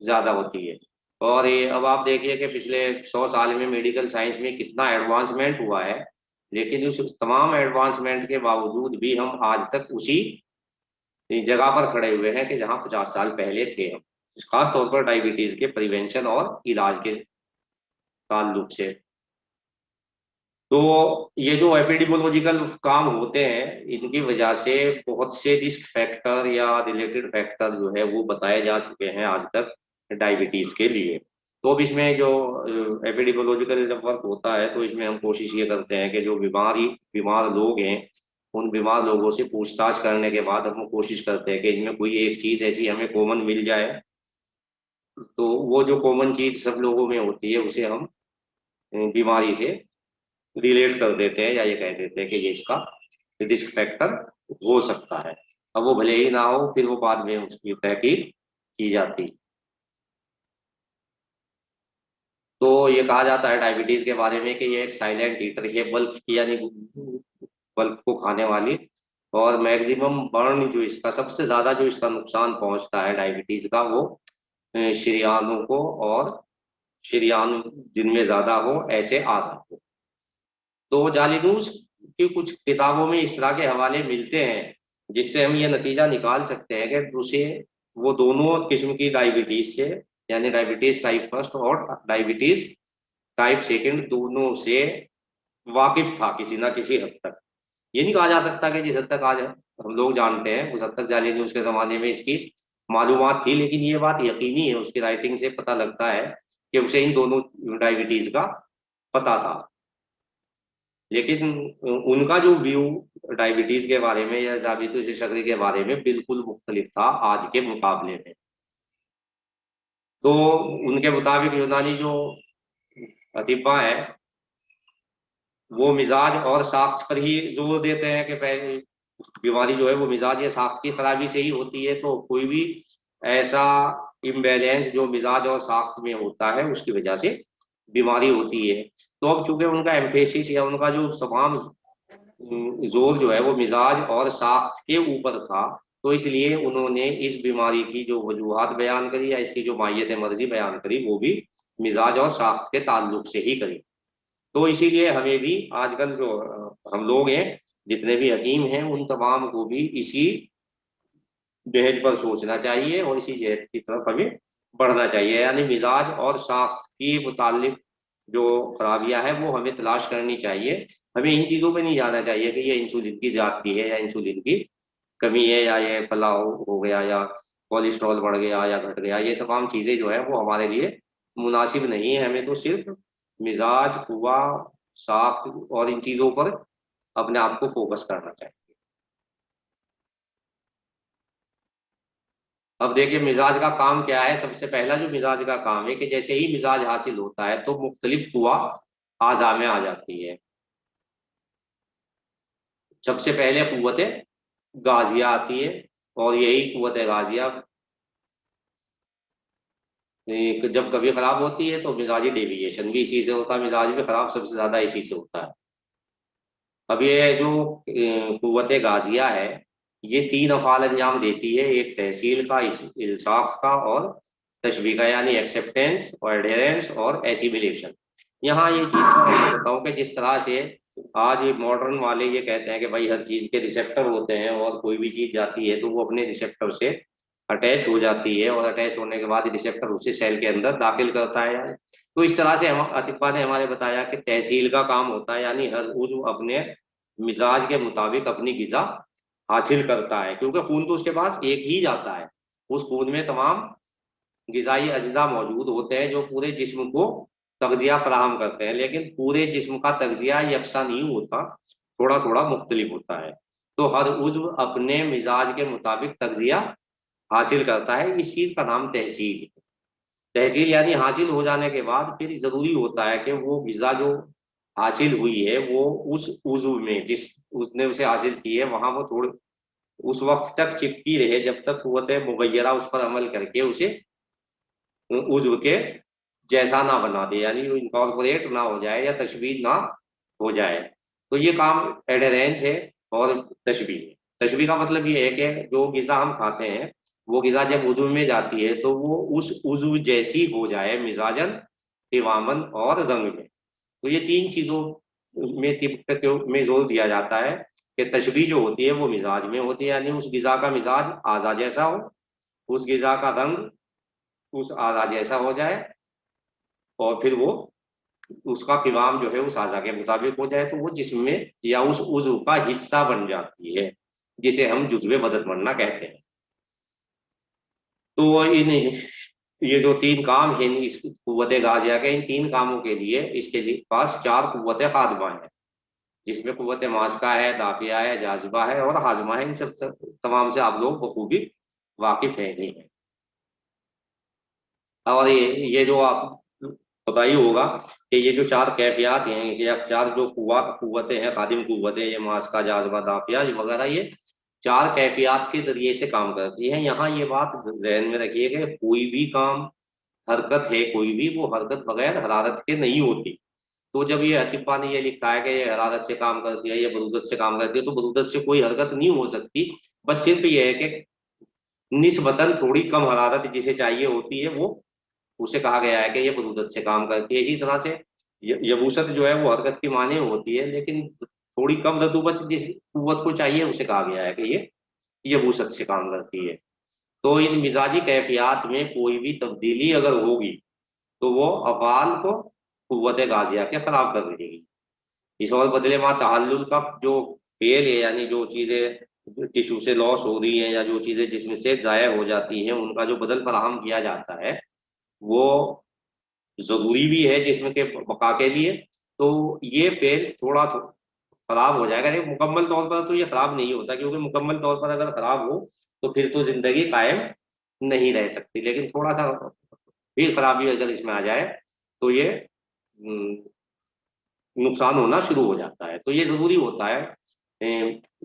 ज्यादा होती है। और ये अब आप देखिए कि पिछले 100 साल में मेडिकल साइंस में कितना एडवांसमेंट हुआ है, लेकिन उस तमाम एडवांसमेंट के बावजूद भी हम आज तक उसी जगह पर खड़े हुए हैं कि जहां 50 साल पहले थे हम, खास तौर पर डायबिटीज के प्रिवेंशन और इलाज के ताल्लुक से। तो ये जो एपिडेमियोलॉजिकल काम होते हैं इनकी वजह से बहुत से रिस्क फैक्टर या रिलेटेड फैक्टर जो है वो बताए जा चुके हैं आज तक डायबिटीज के लिए। तो अब इसमें जो एपिडेमियोलॉजिकल जब वर्क होता है तो इसमें हम कोशिश ये करते हैं कि जो बीमार लोग हैं उन बीमार लोगों से पूछताछ करने के बाद हम कोशिश करते हैं कि इनमें कोई एक चीज ऐसी हमें कॉमन मिल जाए। तो वो जो कॉमन चीज सब लोगों में होती है उसे हम बीमारी से रिलेट कर देते हैं या ये कह देते हैं कि ये इसका रिस्क फैक्टर हो सकता है। अब वो भले ही ना हो फिर वो बाद में उसकी तहकीक की जाती। तो ये कहा जाता है डायबिटीज के बारे में कि ये एक साइलेंट ईटर है, बल्क की यानी बल्क को खाने वाली। और मैक्सिमम बर्न जो इसका सबसे ज्यादा जो इसका नुकसान पहुंचता है डायबिटीज का वो शरीयानों को, और शरीयान जिनमें ज्यादा हो ऐसे आज़ा को। तो जालिनूस की कुछ किताबों में इस तरह के हवाले मिलते हैं जिससे हम ये नतीजा निकाल सकते हैं कि उसे वो दोनों किस्म की डायबिटीज से, यानी डायबिटीज टाइप फर्स्ट और डायबिटीज टाइप सेकंड, दोनों से वाकिफ था किसी ना किसी हद तक। ये नहीं कहा जा सकता कि जिस हद तक आज हम लोग जानते हैं उस हद तक जालिनूस के जमाने में इसकी मालूमात थी, लेकिन ये बात यकीनी है, उसकी राइटिंग से पता लगता है कि उसे इन दोनों डायबिटीज का पता था। लेकिन उनका जो व्यू डायबिटीज के बारे में या जाबितुस शकरी के बारे में बिल्कुल मुख्तलिफ था आज के मुकाबले में। तो उनके मुताबिक यूनानी जो अतिब्बा है वो मिजाज और साख्त पर ही जोर देते हैं कि पहले बीमारी जो है वो मिजाज या साख्त की खराबी से ही होती है। तो कोई भी ऐसा इम्बैलेंस जो मिजाज और साख्त में होता है उसकी वजह से बीमारी होती है। तो अब चूंकि उनका एम्फेसिस या उनका जो तमाम जोर जो है वो मिजाज और साख्त के ऊपर था, तो इसलिए उन्होंने इस बीमारी की जो वजूहात बयान करी या इसकी जो माहियत मर्जी बयान करी वो भी मिजाज और साख्त के ताल्लुक से ही करी। तो इसीलिए हमें भी आजकल जो हम लोग हैं जितने भी हकीम हैं उन तमाम को भी इसी जहेज पर सोचना चाहिए और इसी जहेज की तरफ हमें बढ़ना चाहिए, यानी मिजाज और साख्त की मुतालिक जो खराबियां हैं वो हमें तलाश करनी चाहिए। हमें इन चीज़ों पे नहीं जाना चाहिए कि ये इंसुलिन की ज्यादती है या इंसुलिन की कमी है या ये फलाव हो गया या कोलेस्ट्रॉल बढ़ गया या घट गया। ये तमाम चीज़ें जो है वो हमारे लिए मुनासिब नहीं है। हमें तो सिर्फ मिजाज, कुआ, साख्त और इन चीज़ों पर अपने आप को फोकस करना चाहिए। अब देखिए मिजाज का काम क्या है। सबसे पहला जो मिजाज का काम है कि जैसे ही मिजाज हासिल होता है तो मुख्तलिफ कुआ आज़ा में आ जाती है। सबसे पहले कुव्वत गाजिया आती है और यही कुव्वत गाजिया जब कभी खराब होती है तो मिजाजी डेविएशन भी इसी से होता है, मिजाज भी खराब सबसे ज्यादा इसी से होता है। अब ये जो कुव्वत गाजिया है ये 3 अफ़ाल अंजाम देती है, एक तहसील का, इल्साक का और तशबीह का, यानी एक्सेप्टेंस और एडहेरेंस और एसिमिलेशन। यहाँ ये चीज़ मैं बताऊँ कि जिस तरह से आज ये मॉडर्न वाले ये कहते हैं कि भाई हर चीज़ के रिसेप्टर होते हैं और कोई भी चीज़ जाती है तो वो अपने रिसेप्टर से अटैच हो जाती है और अटैच होने के बाद रिसेप्टर उसे सेल के अंदर दाखिल करता है। यानी तो इस तरह से हम अतिफ़ा ने हमारे बताया कि तहसील का काम होता है, यानी हर उज़्व अपने मिजाज के मुताबिक अपनी ग़िज़ा हासिल करता है, क्योंकि खून तो उसके पास एक ही जाता है। उस खून में तमाम ग़िज़ाई अज्जा मौजूद होते हैं जो पूरे जिस्म को तग़ज़िया फराहम करते हैं, लेकिन पूरे जिस्म का तग़ज़िया यकसा नहीं होता, थोड़ा थोड़ा मुख्तलिफ होता है। तो हर उज़्व अपने मिजाज के मुताबिक तग़ज़िया हासिल करता है। इस चीज़ का नाम तहसील है। तहसील यानी हासिल हो जाने के बाद फिर ज़रूरी होता है कि वो ग़िज़ा जो हासिल हुई है वो उस उज़्व में जिस उसने उसे हासिल की है वहाँ वो थोड़ी उस वक्त तक चिपकी रहे जब तक कुव्वत मुग़य्यरा उस पर अमल करके उसे उज़्व के जैसा ना बना दे, यानी वो इनकॉर्पोरेट ना हो जाए या तशबीह ना हो जाए। तो ये काम एडहेरेंस है और तशबीह है। तशबीह का मतलब ये है कि जो ग़िज़ा हम खाते हैं वो ग़िज़ा जब उज़्व में जाती है तो वो उस उज़्व जैसी हो जाए मिज़ाजन, क़िवामन और रंग में। तो ये 3 चीज़ों में तिब में ज़ोर दिया जाता है कि तशबीह जो होती है वो मिज़ाज में होती है, यानी उस ग़िज़ा का मिज़ाज आज़ा जैसा हो, उस ग़िज़ा का रंग उस आज़ा जैसा हो जाए और फिर वो उसका क़िवाम जो है उस आज़ा के मुताबिक हो जाए, तो वो जिस्म में या उस उज़्व का हिस्सा बन जाती है, जिसे हम जुज़्व बदन बनना कहते हैं। तो इन ये जो 3 काम हैं इस कुव्वते गाज़िया के, इन 3 कामों के लिए इसके लिए पास 4 कुव्वते ख़ादमा हैं, जिसमें कुव्वते मास्का है, दाफ़िया है, जाज़िबा है और हाज़मा है। इन सब तमाम से आप लोग बखूबी वाकिफ़ हैं ही हैं। और ये जो आप पता ही होगा कि ये जो 4 कैफ़ियत हैं या 4 जो कुव्वतें हैं, ख़ादिम कुव्वतें, ये मास्का, जाज़िबा, दाफ़िया ये वग़ैरह, ये 4 कैफ़ियत के ज़रिए से काम करती हैं। यहाँ ये बात ज़हन में रखिए कि कोई भी काम, हरकत है कोई भी, वो हरकत बगैर हरारत के नहीं होती। तो जब ये अतिफ़ा ने ये लिखा है कि ये हरारत से काम करती है, ये बरूदत से काम करती है, तो बरूदत से कोई हरकत नहीं हो सकती। बस सिर्फ़ ये है कि निस्बतन थोड़ी कम हरारत जिसे चाहिए होती है, वो उसे कहा गया है कि ये बरूदत से काम करती है। इसी तरह से यबूसत जो है वो हरकत की माने होती है, लेकिन थोड़ी कम रतूबत जिस कुव्वत को चाहिए उसे कहा गया है कि ये यबूसत से काम करती है। तो इन मिजाजी कैफियत में कोई भी तब्दीली अगर होगी तो वो अफ़ाल को कुव्वत गाज़िया के खिलाफ कर देगी। इस और बदले मा तहल्लुल का जो फेल है, यानी जो चीज़ें टिश्यू से लॉस हो रही हैं या जो चीज़ें जिस्म से ज़ाया हो जाती हैं, उनका जो बदल फराहम किया जाता है, वो ज़रूरी भी है जिस्म के बका के लिए। तो ये फेल थोड़ा खराब हो जाएगा, लेकिन मुकम्मल तौर पर तो ये खराब नहीं होता, क्योंकि मुकम्मल तौर पर अगर खराब हो तो फिर तो ज़िंदगी कायम नहीं रह सकती। लेकिन थोड़ा-सा भी खराबी अगर इसमें आ जाए तो ये उम, नुकसान होना शुरू हो जाता है। तो ये ज़रूरी होता है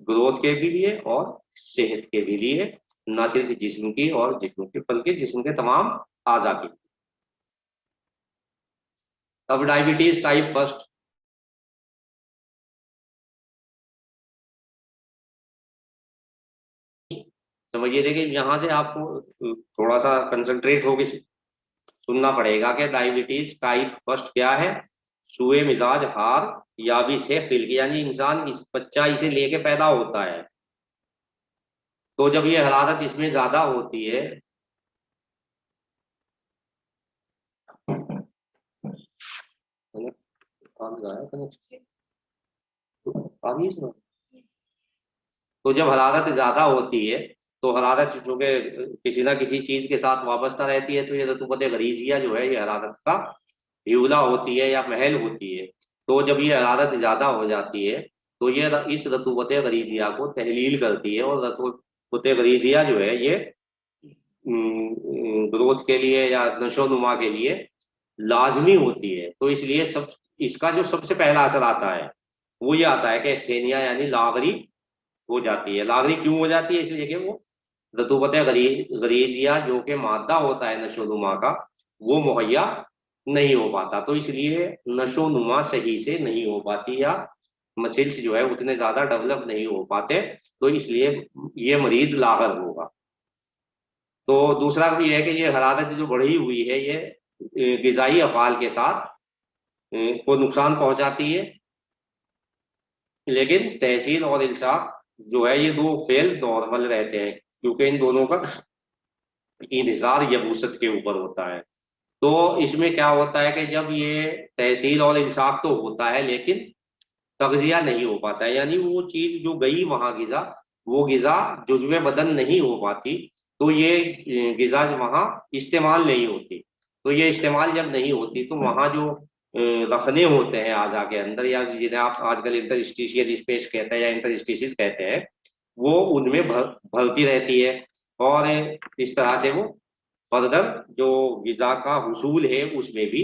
ग्रोथ के भी लिए और सेहत के भी लिए, ना सिर्फ़ जिस्म की और जिस्म के, बल्कि जिस्म के तमाम अज़ा की। अब डायबिटीज़ टाइप फर्स्ट। समझिए, देखिए यहाँ से आपको थोड़ा-सा कंसंट्रेट होके सुनना पड़ेगा कि डायबिटीज टाइप फर्स्ट क्या है। सुए मिजाज हार याबिस है खिल की, यानी इंसान इस बच्चा इसे लेके पैदा होता है, तो जब ये हरारत इसमें ज्यादा होती है, तो जब हरारत ज़्यादा होती है तो हरारत चूँकि किसी न किसी चीज़ के साथ वाबस्ता रहती है, तो ये रतूबत गलीज़िया जो है ये हरारत का ह्यूला होती है या महल होती है। तो जब ये हरारत ज़्यादा हो जाती है तो ये इस रतूबत गलीज़िया को तहलील करती है, और रतूबत गलीज़िया जो है ये ग्रोथ के लिए या नशोनुमा के लिए लाजमी होती है। तो इसलिए सब इसका जो सबसे पहला असर आता है वो ये आता है कि सेनिया यानी लावरी हो जाती है। लावरी क्यों हो जाती है? इसलिए कि वो रतूबत गलीज़िया जो कि मादा होता है नशोनुमा का, वो मुहैया नहीं हो पाता, तो इसलिए नशोनुमा सही से नहीं हो पाती या मसल्स जो है उतने ज्यादा डेवलप नहीं हो पाते, तो इसलिए ये मरीज लागर होगा। तो दूसरा ये है कि ये हरारत जो बढ़ी हुई है ये गिजाई अफाल के साथ को नुकसान पहुंचाती है, लेकिन तहसील और इल्साक जो है ये दो फेल नॉर्मल रहते हैं, क्योंकि इन दोनों का इन्हिसार यबूसत के ऊपर होता है। तो इसमें क्या होता है कि जब ये तहसील और इंसाफ तो होता है लेकिन तगजिया नहीं हो पाता है, यानी वो चीज जो गई वहां गिजा, वो गिजा जुज़्वे बदन नहीं हो पाती, तो ये गिजा वहां इस्तेमाल नहीं होती। तो ये इस्तेमाल जब नहीं होती तो वहां जो रखने होते हैं आजा के अंदर, या जिन्हें आप आजकल इंटरस्टिशियल स्पेस कहते हैं या इंटरस्टिशिस कहते हैं, वो उनमें भरती रहती है, और इस तरह से वो फर्दर जो गिजा का हुसूल है उसमें भी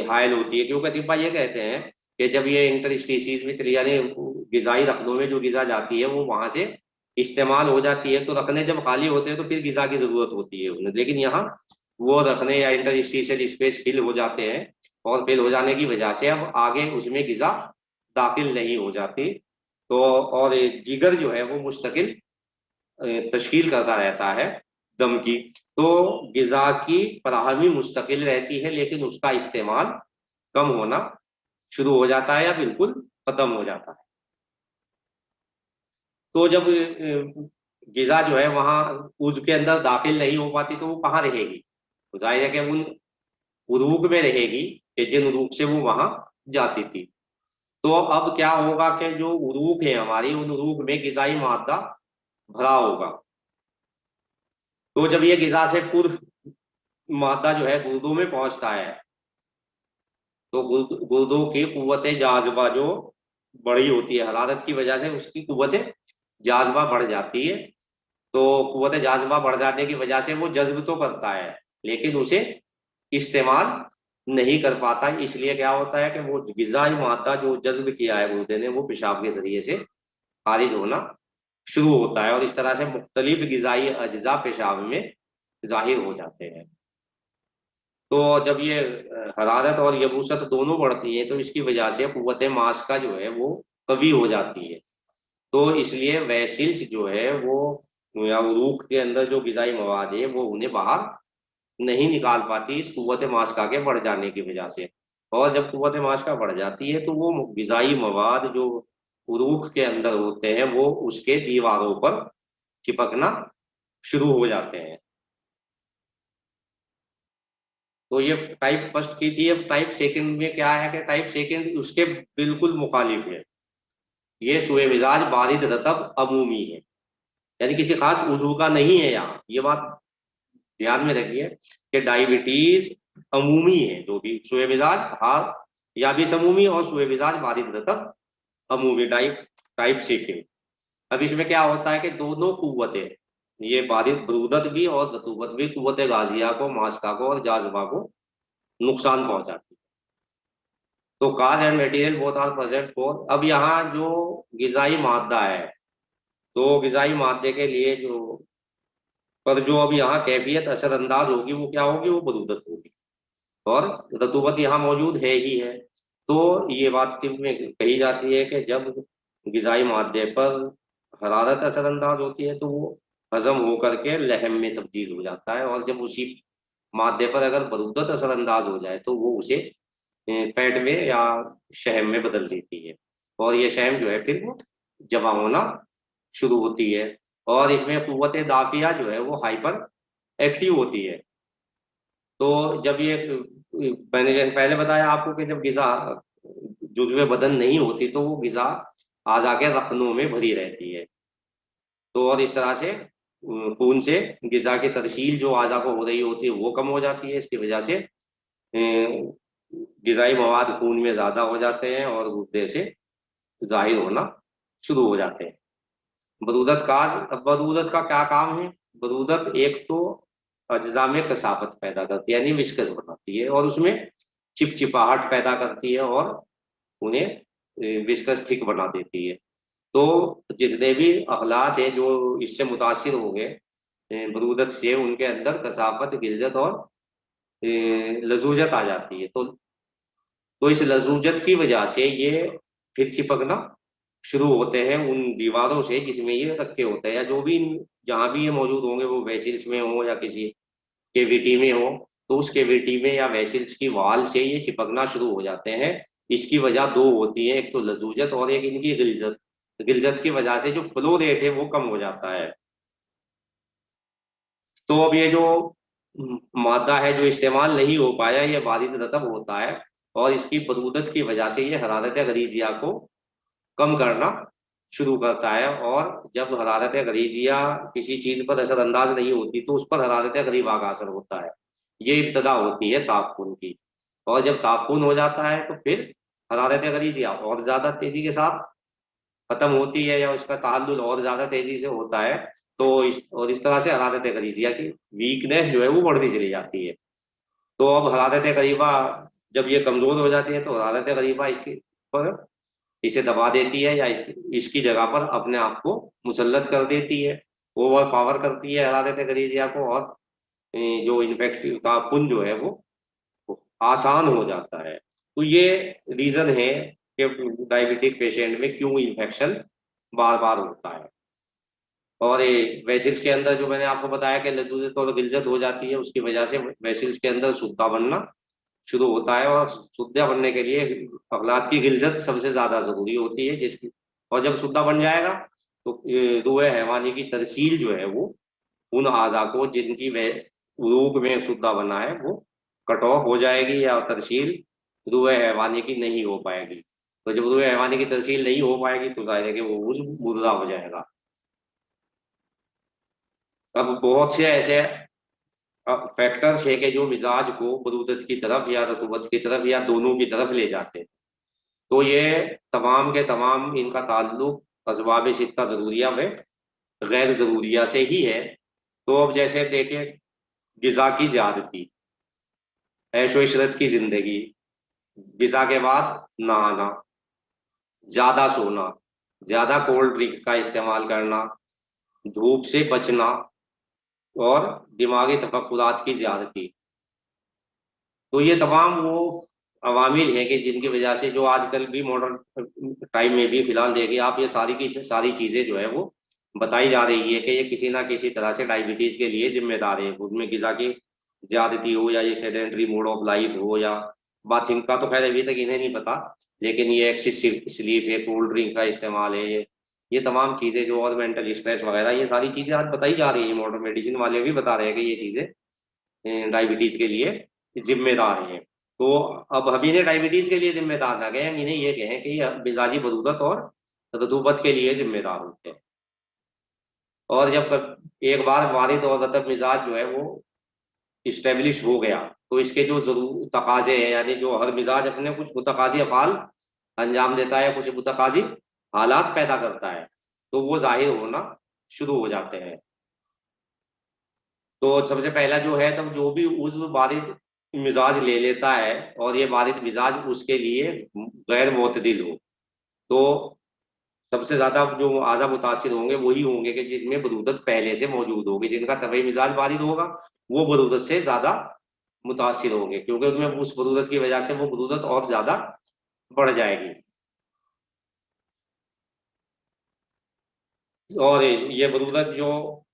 हायल होती है। क्योंकि अतीफा ये कहते हैं कि जब ये इंटरस्टिशिस में चली, यानी गिजाई रखनों में जो गिजा जाती है वो वहां से इस्तेमाल हो जाती है, तो रखने जब खाली होते हैं तो फिर गिजा की जरूरत होती है उन्हें, लेकिन यहाँ वो रखने या इंटरस्टिशियल स्पेस फिल हो जाते हैं, और फिल हो जाने की वजह से अब आगे उसमें गिजा दाखिल नहीं हो जाती। तो और जिगर जो है वो मुस्तकिल तश्कील करता रहता है दम की, तो गिजा की फराहमी मुस्तकिल रहती है, लेकिन उसका इस्तेमाल कम होना शुरू हो जाता है या बिल्कुल खत्म हो जाता है। तो जब गिजा जो है वहां उसके अंदर दाखिल नहीं हो पाती तो वो कहाँ रहेगी, तो जाहिर है कि उन उरूक में रहेगी कि जिन उरूक से वो वहां जाती थी। तो अब क्या होगा कि जो उरूक है हमारी, उन उरूक में गिजाई मादा भरा होगा। तो जब ये गिजा से पूर्व मादा जो है गुर्दों में पहुंचता है, तो गुर्दों की कुव्वत जाजबा जो बड़ी होती है हरारत की वजह से, उसकी कुव्वत जाजबा बढ़ जाती है। तो कुव्वत जाजबा बढ़ जाने की वजह से वो जज्ब तो करता है लेकिन उसे इस्तेमाल नहीं कर पाता, इसलिए क्या होता है कि वो गिजाई मादा जो जज्ब किया है गुर्दे ने वो पेशाब के जरिए से खारिज होना शुरू होता है, और इस तरह से मुख्तलिफ गिजाई अज्जा पेशाब में जाहिर हो जाते हैं। तो जब ये हरारत और यबूसत दोनों बढ़ती है तो इसकी वजह से कुव्वत मास का जो है वो कवी हो जाती है। तो इसलिए वैसिल्स जो है वो, या उरूक के अंदर जो गिजाई मवाद है वो उन्हें बाहर नहीं निकाल पाती इस कुव्वत मास का के बढ़ जाने की वजह से। और जब कुव्वत मास का बढ़ जाती है तो वो गिजाई मवाद जो उरूक के अंदर होते हैं वो उसके दीवारों पर चिपकना शुरू हो जाते हैं। तो ये टाइप फर्स्ट की थी। अब टाइप सेकंड में क्या है कि टाइप सेकंड उसके बिल्कुल मुखालिफ है। ये शुए मिजाज बारिद रतब अमूमी है, यानी किसी खास उजू का नहीं है। यहाँ ये बात ध्यान में रखिए कि डायबिटीज अमूमी है, जो भी शुए मिजाज हार या भी समूमी, और शुए मिजाज बारिद रतब अमूमी टाइप टाइप सेकंड। अब इसमें क्या होता है कि दोनों कुव्वतें, ये बारिद बरूदत भी और रतूबत भी, कुव्वत गाजिया को, मास्का को और जाजबा को नुकसान पहुंचाती है। तो cause and material both are present for. अब यहाँ जो गिजाई मादा है, तो गिजाई मादे के लिए जो, पर जो अब यहाँ कैफियत असरअंदाज होगी वो क्या होगी, वो बरूदत होगी, और रतूबत यहाँ मौजूद है ही है। तो ये बात में कही जाती है कि जब गिजाई मादे पर हरारत असरअंदाज होती है तो वो हजम होकर के लहम में तब्दील हो जाता है, और जब उसी मादे पर अगर बरूदत असरअंदाज हो जाए तो वो उसे फैट में या शहम में बदल देती है, और ये शहम जो है फिर वो जमा होना शुरू होती है। और इसमें कुव्वत दाफिया जो है वो हाइपर एक्टिव होती है। तो जब ये, मैंने जैसे पहले बताया आपको कि जब गिजा जुज़्वे बदन नहीं होती तो वो गिजा आ जाके रखनों में भरी रहती है। तो और इस तरह से खून से गिजा की तरसील जो आजा को हो रही होती है वो कम हो जाती है। इसकी वजह से गिजाई मवाद खून में ज्यादा हो जाते हैं और गुर्दे से जाहिर होना शुरू हो जाते हैं। बरूदत काज, अब बरूदत का क्या काम है? बरूदत एक तो अज्जा में कसाफत पैदा करती है, यानी विस्कस बनाती है, और उसमें चिपचिपाहट पैदा करती है और उन्हें विस्कस थिक बना देती है। तो जितने भी अखलात हैं जो इससे मुतासिर हो गए बरूदत से, उनके अंदर कसाफत, गिलजत और लजूजत आ जाती है। तो इस लजूजत की वजह से ये फिर चिपकना शुरू होते हैं उन दीवारों से जिसमें ये रखे होते हैं, या जो भी जहाँ भी ये मौजूद होंगे, वो वेसिल्स में हो या किसी केविटी में हो, तो उस केविटी में या वेसिल्स की वॉल से ये चिपकना शुरू हो जाते हैं। इसकी वजह दो होती है, एक तो लजूजत और एक इनकी गिलजत। गिलजत की वजह से जो फ्लो रेट है वो कम हो जाता है। तो अब ये जो मादा है जो इस्तेमाल नहीं हो पाया, ये बारिद रतब होता है, और इसकी बरूदत की वजह से ये हरारत गरीजिया को कम करना शुरू करता है। और जब हरारत गरीजिया किसी चीज पर असरअंदाज नहीं होती, तो उस पर हरारत गरीबा का असर होता है। ये इब्तदा होती है तापून की, और जब तापून हो जाता है तो फिर हरारत गरीजिया और ज्यादा तेजी के साथ खत्म होती है, या उसका ताल्लुल और ज्यादा तेजी से होता है। तो इस तरह से हरारत गरीजिया की वीकनेस जो है वो बढ़ती चली जाती है। तो अब हरारत करीबा जब ये कमजोर हो जाती है, तो हरारत करीबा इसके पर इसे दबा देती है, या इसकी जगह पर अपने आप को मुसल्लत कर देती है, ओवर पावर करती है हरारत गरीजिया को, और जो इन्फेक्टिव तापुन जो है वो आसान हो जाता है। तो ये रीजन है कि डायबिटिक पेशेंट में क्यों इन्फेक्शन बार बार होता है। और ये वेसिल्स के अंदर जो मैंने आपको बताया कि लजूजत और गिलजत हो जाती है, उसकी वजह से वेसिल्स के अंदर सूखा बनना शुरू होता है, और शुद्धा बनने के लिए अवलाद की गिलजत सबसे ज्यादा जरूरी होती है जिसकी। और जब शुद्धा बन जाएगा, तो रूए हैवानी की तरसील जो है वो उन आज़ा को जिनकी वे रूप में शुद्धा बना है वो कट ऑफ हो जाएगी, या तरसील रूए हैवानी की नहीं हो पाएगी। तो जब रूए हैवानी की तरसील नहीं हो पाएगी, तो जाहिर है कि वो उस मुर्दा हो जाएगा। अब बहुत से ऐसे फैक्टर्स है कि जो मिजाज को बरूदत की तरफ या रतूबत की तरफ या दोनों की तरफ ले जाते हैं। तो ये तमाम के तमाम इनका ताल्लुक असबाब सित्ता ज़रूरिया व गैर ज़रूरिया से ही है। तो अब जैसे देखें, गिज़ा की ज़्यादती, ऐशो इशरत की ज़िंदगी, गिज़ा के बाद नहाना, ज़्यादा सोना, ज़्यादा कोल्ड ड्रिंक का इस्तेमाल करना, धूप से बचना, और दिमागी तफक्कुरात की ज़्यादती। तो ये तमाम वो अवामिल हैं कि जिनकी वजह से जो आजकल भी मॉडर्न टाइम में भी फिलहाल देखिए आप, ये सारी की सारी चीज़ें जो है वो बताई जा रही है कि ये किसी ना किसी तरह से डायबिटीज़ के लिए जिम्मेदार है। उनमें ग़िज़ा की ज़्यादती हो, या ये सेडेंट्री मोड ऑफ लाइफ हो, या बाथिंग का तो खैर अभी तक इन्हें नहीं पता, लेकिन ये एक्सेसिव स्लीप है, कोल्ड ड्रिंक का इस्तेमाल है, ये तमाम चीज़ें जो, और मेंटल स्ट्रेस वगैरह, ये सारी चीज़ें आज बताई जा रही है। मॉडर्न मेडिसिन वाले भी बता रहे हैं कि ये चीज़ें डायबिटीज़ के लिए जिम्मेदार हैं। तो अब हम इन्हें डायबिटीज के लिए जिम्मेदार ना कहें, इन्हें ये कहें कि ये मिजाजी बरूदत और रतूबत के लिए जिम्मेदार होते हैं। और जब एक बार वारिद और रतब मिजाज जो है वो इस्टेब्लिश हो गया, तो इसके जो जरूर तकाजे हैं, यानी जो हर मिजाज अपने कुछ मुतकाजी अफाल अंजाम देता है, कुछ मुतकाजी हालात पैदा करता है, तो वो जाहिर होना शुरू हो जाते हैं। तो सबसे पहला जो है, तब जो भी उज़्व बारिद मिजाज ले लेता है, और ये बारिद मिजाज उसके लिए गैर मोतदिल हो, तो सबसे ज्यादा जो आज़ा मुतासिर होंगे वही होंगे कि जिनमें बरूदत पहले से मौजूद होगी। जिनका तबई मिजाज बारिद होगा वो बरूदत से ज्यादा मुतासिर होंगे, क्योंकि उनमें उस बरूदत की वजह से वो बरूदत और ज्यादा बढ़ जाएगी। और ये बरूदत जो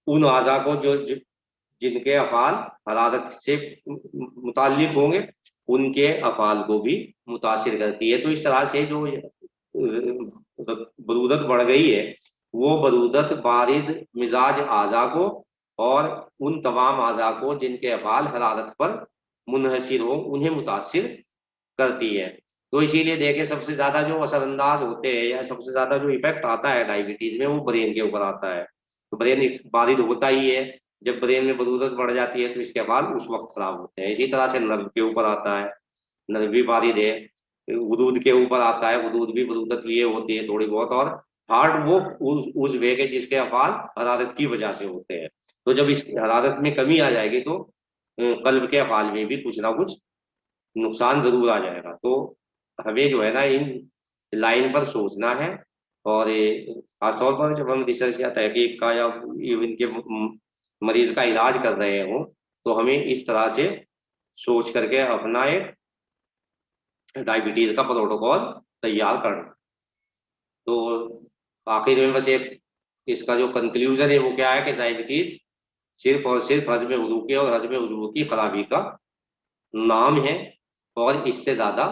उन आज़ा को जो जिनके अफ़ाल हरारत से मुताल्लिक होंगे, उनके अफ़ाल को भी मुतासिर करती है। तो इस तरह से जो बरूदत बढ़ गई है, वो बरूदत बारिद मिजाज आज़ा को और उन तमाम आज़ा को जिनके अफ़ाल हरारत पर मुनहसिर हो, उन्हें मुतासिर करती है। तो इसीलिए देखें, सबसे ज़्यादा जो असरअंदाज होते हैं, या सबसे ज़्यादा जो इफेक्ट आता है डायबिटीज़ में, वो ब्रेन के ऊपर आता है। तो ब्रेन बारिद होता ही है, जब ब्रेन में बरूदत बढ़ जाती है तो इसके बाद उस वक्त खराब होते हैं। इसी तरह से नर्व के ऊपर आता है, नर्व भी बारिद है। वजूद के ऊपर आता है, वजूद भी बरूदत लिए होती है थोड़ी बहुत। और हार्ट वो उस वे के जिसके अफाल हरारत की वजह से होते हैं। तो जब इस हरारत में कमी आ जाएगी, तो कल्ब के अफाल में भी कुछ ना कुछ नुकसान जरूर आ जाएगा। तो हमें जो है ना, इन लाइन पर सोचना है। और खासतौर पर जब हम रिसर्च या तहकीक का, या इवन के मरीज का इलाज कर रहे हो, तो हमें इस तरह से सोच करके अपना एक डायबिटीज का प्रोटोकॉल तैयार करना। तो आखिर में बस एक इसका जो कंक्लूजन है वो क्या है कि डायबिटीज सिर्फ और सिर्फ हजम उजू और हजम उजू की खराबी का नाम है, और इससे ज्यादा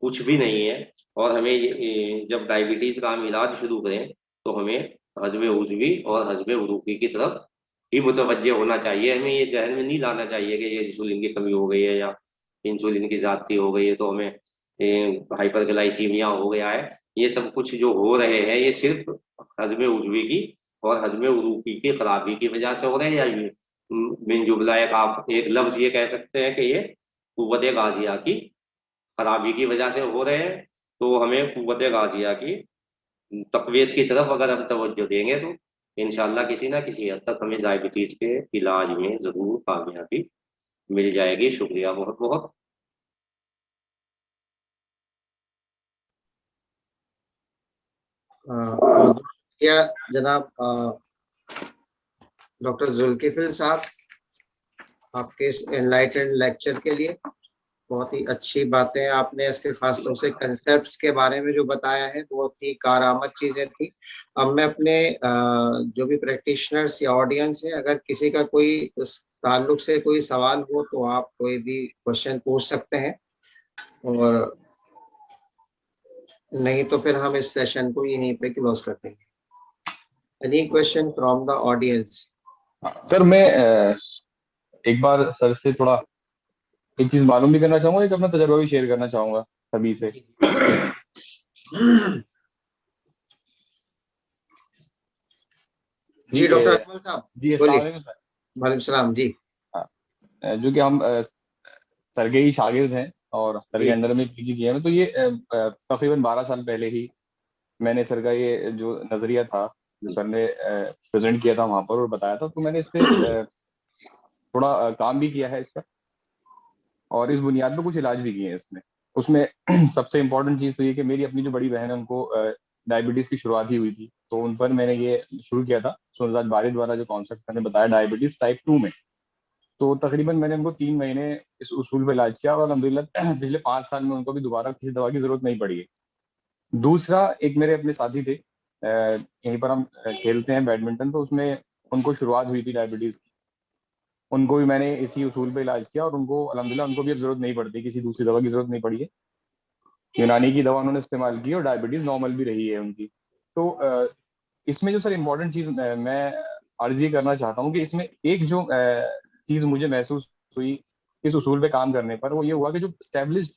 कुछ भी नहीं है। और हमें जब डायबिटीज का हम इलाज शुरू करें तो हमें हजम उजवी और हजम उजूकी की तरफ ही मुतवज्जे होना चाहिए। हमें ये जहन में नहीं लाना चाहिए कि ये इंसुलिन की कमी हो गई है या इंसुलिन की ज्यादती हो गई है तो हमें हाइपरग्लाइसीमिया हो गया है। ये सब कुछ जो हो रहे हैं ये सिर्फ हजम उजवी की और हजम उजूकी की खराबी की वजह से हो रहे हैं, या बिन जुमला एक आप एक लफ्ज ये कह सकते हैं कि ये कुव्वत गाजिया की खराबी की वजह से हो रहे हैं। तो हमें कुव्वत गाजिया की तकवीत की तरफ अगर हम तवज्जो देंगे तो इंशाल्लाह किसी ना किसी हद तक हमें डायबिटीज के इलाज में जरूर कामयाबी मिल जाएगी। शुक्रिया बहुत बहुत। बहुत शुक्रिया जनाब डॉक्टर जुल्किफिल साहब, आपके इस एनलाइटेंड लेक्चर के लिए। बहुत ही अच्छी बातें आपने इसके खासतौर से कंसेप्ट्स के बारे में जो बताया है, बहुत ही कारआमद चीजें थी। अब मैं अपने जो भी प्रैक्टिशनर्स या ऑडियंस है, अगर किसी का कोई उस ताल्लुक से कोई सवाल हो तो आप कोई भी क्वेश्चन पूछ सकते हैं, और नहीं तो फिर हम इस सेशन को यहीं पे क्लोज करते हैं। Any question from the audience? Sir मैं एक बार सर से थोड़ा एक चीज मालूम भी करना चाहूंगा, एक अपना तजुर्बा भी शेयर करना चाहूंगा सभी से। जी डॉक्टर अकमल साहब जी बोलिए। अस्सलाम वालेकुम सर। वालेकुम सलाम जी। जो कि हम सर के ही शागिर्द हैं और सर के जी अंडर में पीजी किया है, तो ये तकरीबन 12 साल पहले ही मैंने सर का ये जो नजरिया था जो सर ने प्रेजेंट किया था वहां पर और बताया था, तो मैंने इस पे थोड़ा काम भी किया है इस पर, और इस बुनियाद पर कुछ इलाज भी किए हैं इसमें। उसमें सबसे इम्पोर्टेंट चीज़ तो ये कि मेरी अपनी जो बड़ी बहन है उनको डायबिटीज़ की शुरुआत ही हुई थी, तो उन पर मैंने ये शुरू किया था सुनजात बारी द्वारा जो कॉन्सेप्ट मैंने बताया डायबिटीज़ टाइप 2 में। तो तकरीबन मैंने उनको 3 महीने इस उसूल पे इलाज किया और अल्हम्दुलिल्लाह पिछले 5 साल में उनको भी दोबारा किसी दवा की जरूरत नहीं पड़ी है। दूसरा, एक मेरे अपने साथी थे, यहीं पर हम खेलते हैं बैडमिंटन, तो उसमें उनको शुरुआत हुई थी डायबिटीज़ की। उनको भी मैंने इसी उसूल पे इलाज किया और उनको अल्हम्दुलिल्लाह उनको भी अब जरूरत नहीं पड़ती, किसी दूसरी दवा की जरूरत नहीं पड़ी है। यूनानी की दवा उन्होंने इस्तेमाल की और डायबिटीज नॉर्मल भी रही है उनकी। तो इसमें जो सर इम्पोर्टेंट चीज मैं अर्ज ये करना चाहता हूँ कि इसमें एक जो चीज मुझे महसूस हुई इस उसूल पे काम करने पर, वो ये हुआ कि जो स्टेब्लिश्ड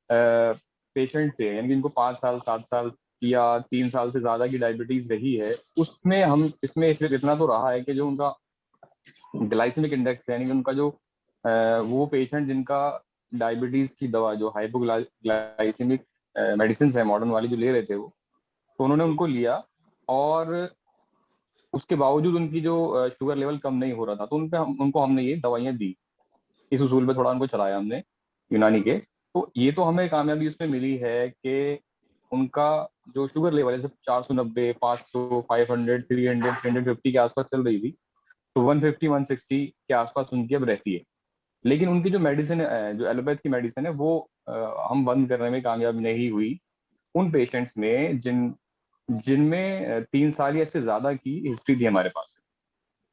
पेशेंट थे, यानी कि इनको 5 साल 7 साल या 3 साल से ज्यादा की डायबिटीज रही है, उसमें हम इसमें सिर्फ इतना तो रहा है कि जो उनका ग्लाइसेमिक इंडेक्स यानी कि उनका जो वो पेशेंट जिनका डायबिटीज की दवा जो हाइपोग्लाइसेमिक मेडिसिन है मॉडर्न वाली जो ले रहे थे वो, तो उन्होंने उनको लिया और उसके बावजूद उनकी जो शुगर लेवल कम नहीं हो रहा था, तो उनको हमने ये दवाइयाँ दी। इस उसूल पे थोड़ा उनको चलाया हमने यूनानी के। तो ये तो हमें कामयाबी इसमें मिली है कि उनका जो शुगर लेवल है 490 500 500 300 350 के आसपास चल रही थी, तो 150 160 के आसपास उनकी अब रहती है। लेकिन उनकी जो मेडिसिन है, जो एलोपैथ की मेडिसिन है, वो हम बंद करने में कामयाब नहीं हुई उन पेशेंट्स में जिनमें 3 साल या इससे ज्यादा की हिस्ट्री थी हमारे पास।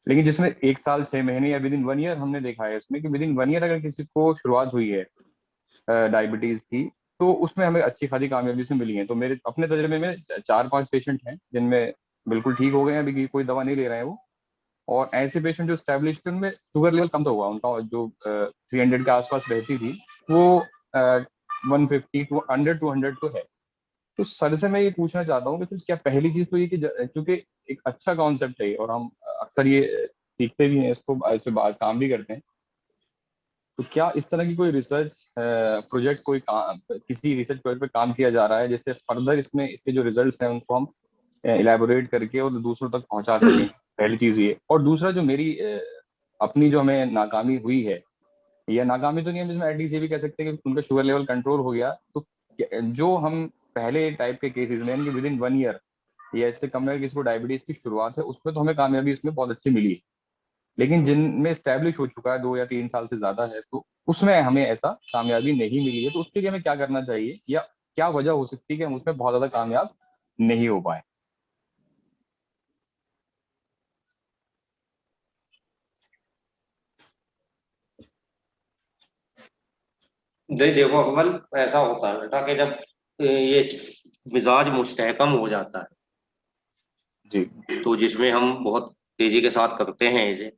लेकिन जिसमें 1 साल 6 महीने या विद इन 1 ईयर हमने देखा है इसमें कि विद इन 1 ईयर अगर किसी को शुरुआत हुई है डायबिटीज की, तो उसमें हमें अच्छी खासी कामयाबी से मिली है। तो मेरे अपने तजर्बे में 4-5 पेशेंट हैं जिनमें बिल्कुल ठीक हो गए हैं, अभी कोई दवा नहीं ले रहे हैं वो। और ऐसे पेशेंट जो स्टैब्लिश थे उनमें शुगर लेवल कम तो हुआ, उनका जो 300 के आसपास रहती थी वो 150 टू अंडर 200 तो है। तो सर से मैं ये पूछना चाहता हूँ कि सर क्या पहली चीज तो ये कि क्योंकि एक अच्छा कॉन्सेप्ट है और हम अक्सर ये सीखते भी हैं इसको, इस पे बात काम भी करते हैं, तो क्या इस तरह की कोई रिसर्च प्रोजेक्ट किसी रिसर्च प्रोजेक्ट पे काम किया जा रहा है जिससे फर्दर इसमें इसके जो रिजल्ट्स हैं उनको हम इलेबोरेट करके और दूसरों तक पहुंचा सकें? पहली चीज ये। और दूसरा, जो मेरी अपनी जो हमें नाकामी हुई है, या नाकामी तो नहीं है, इसमें एटलीस्ट ये भी कह सकते हैं कि उनका शुगर लेवल कंट्रोल हो गया, तो जो हम पहले टाइप के केसेस में यानी कि विद इन 1 ईयर या इससे कम में किसी को डायबिटीज की शुरुआत है, उसमें तो हमें कामयाबी इसमें बहुत अच्छी मिली है। लेकिन जिनमें स्टैब्लिश हो चुका है 2 या 3 साल से ज्यादा है, तो उसमें हमें ऐसा कामयाबी नहीं मिली है। तो उसके लिए हमें क्या करना चाहिए या क्या वजह हो सकती है कि हम उसमें बहुत ज्यादा कामयाब नहीं हो पाए। देखो अकमल, ऐसा होता है बेटा कि जब ये मिजाज मुस्तहकम हो जाता है, जी तो जिसमें हम बहुत तेजी के साथ करते हैं इसे,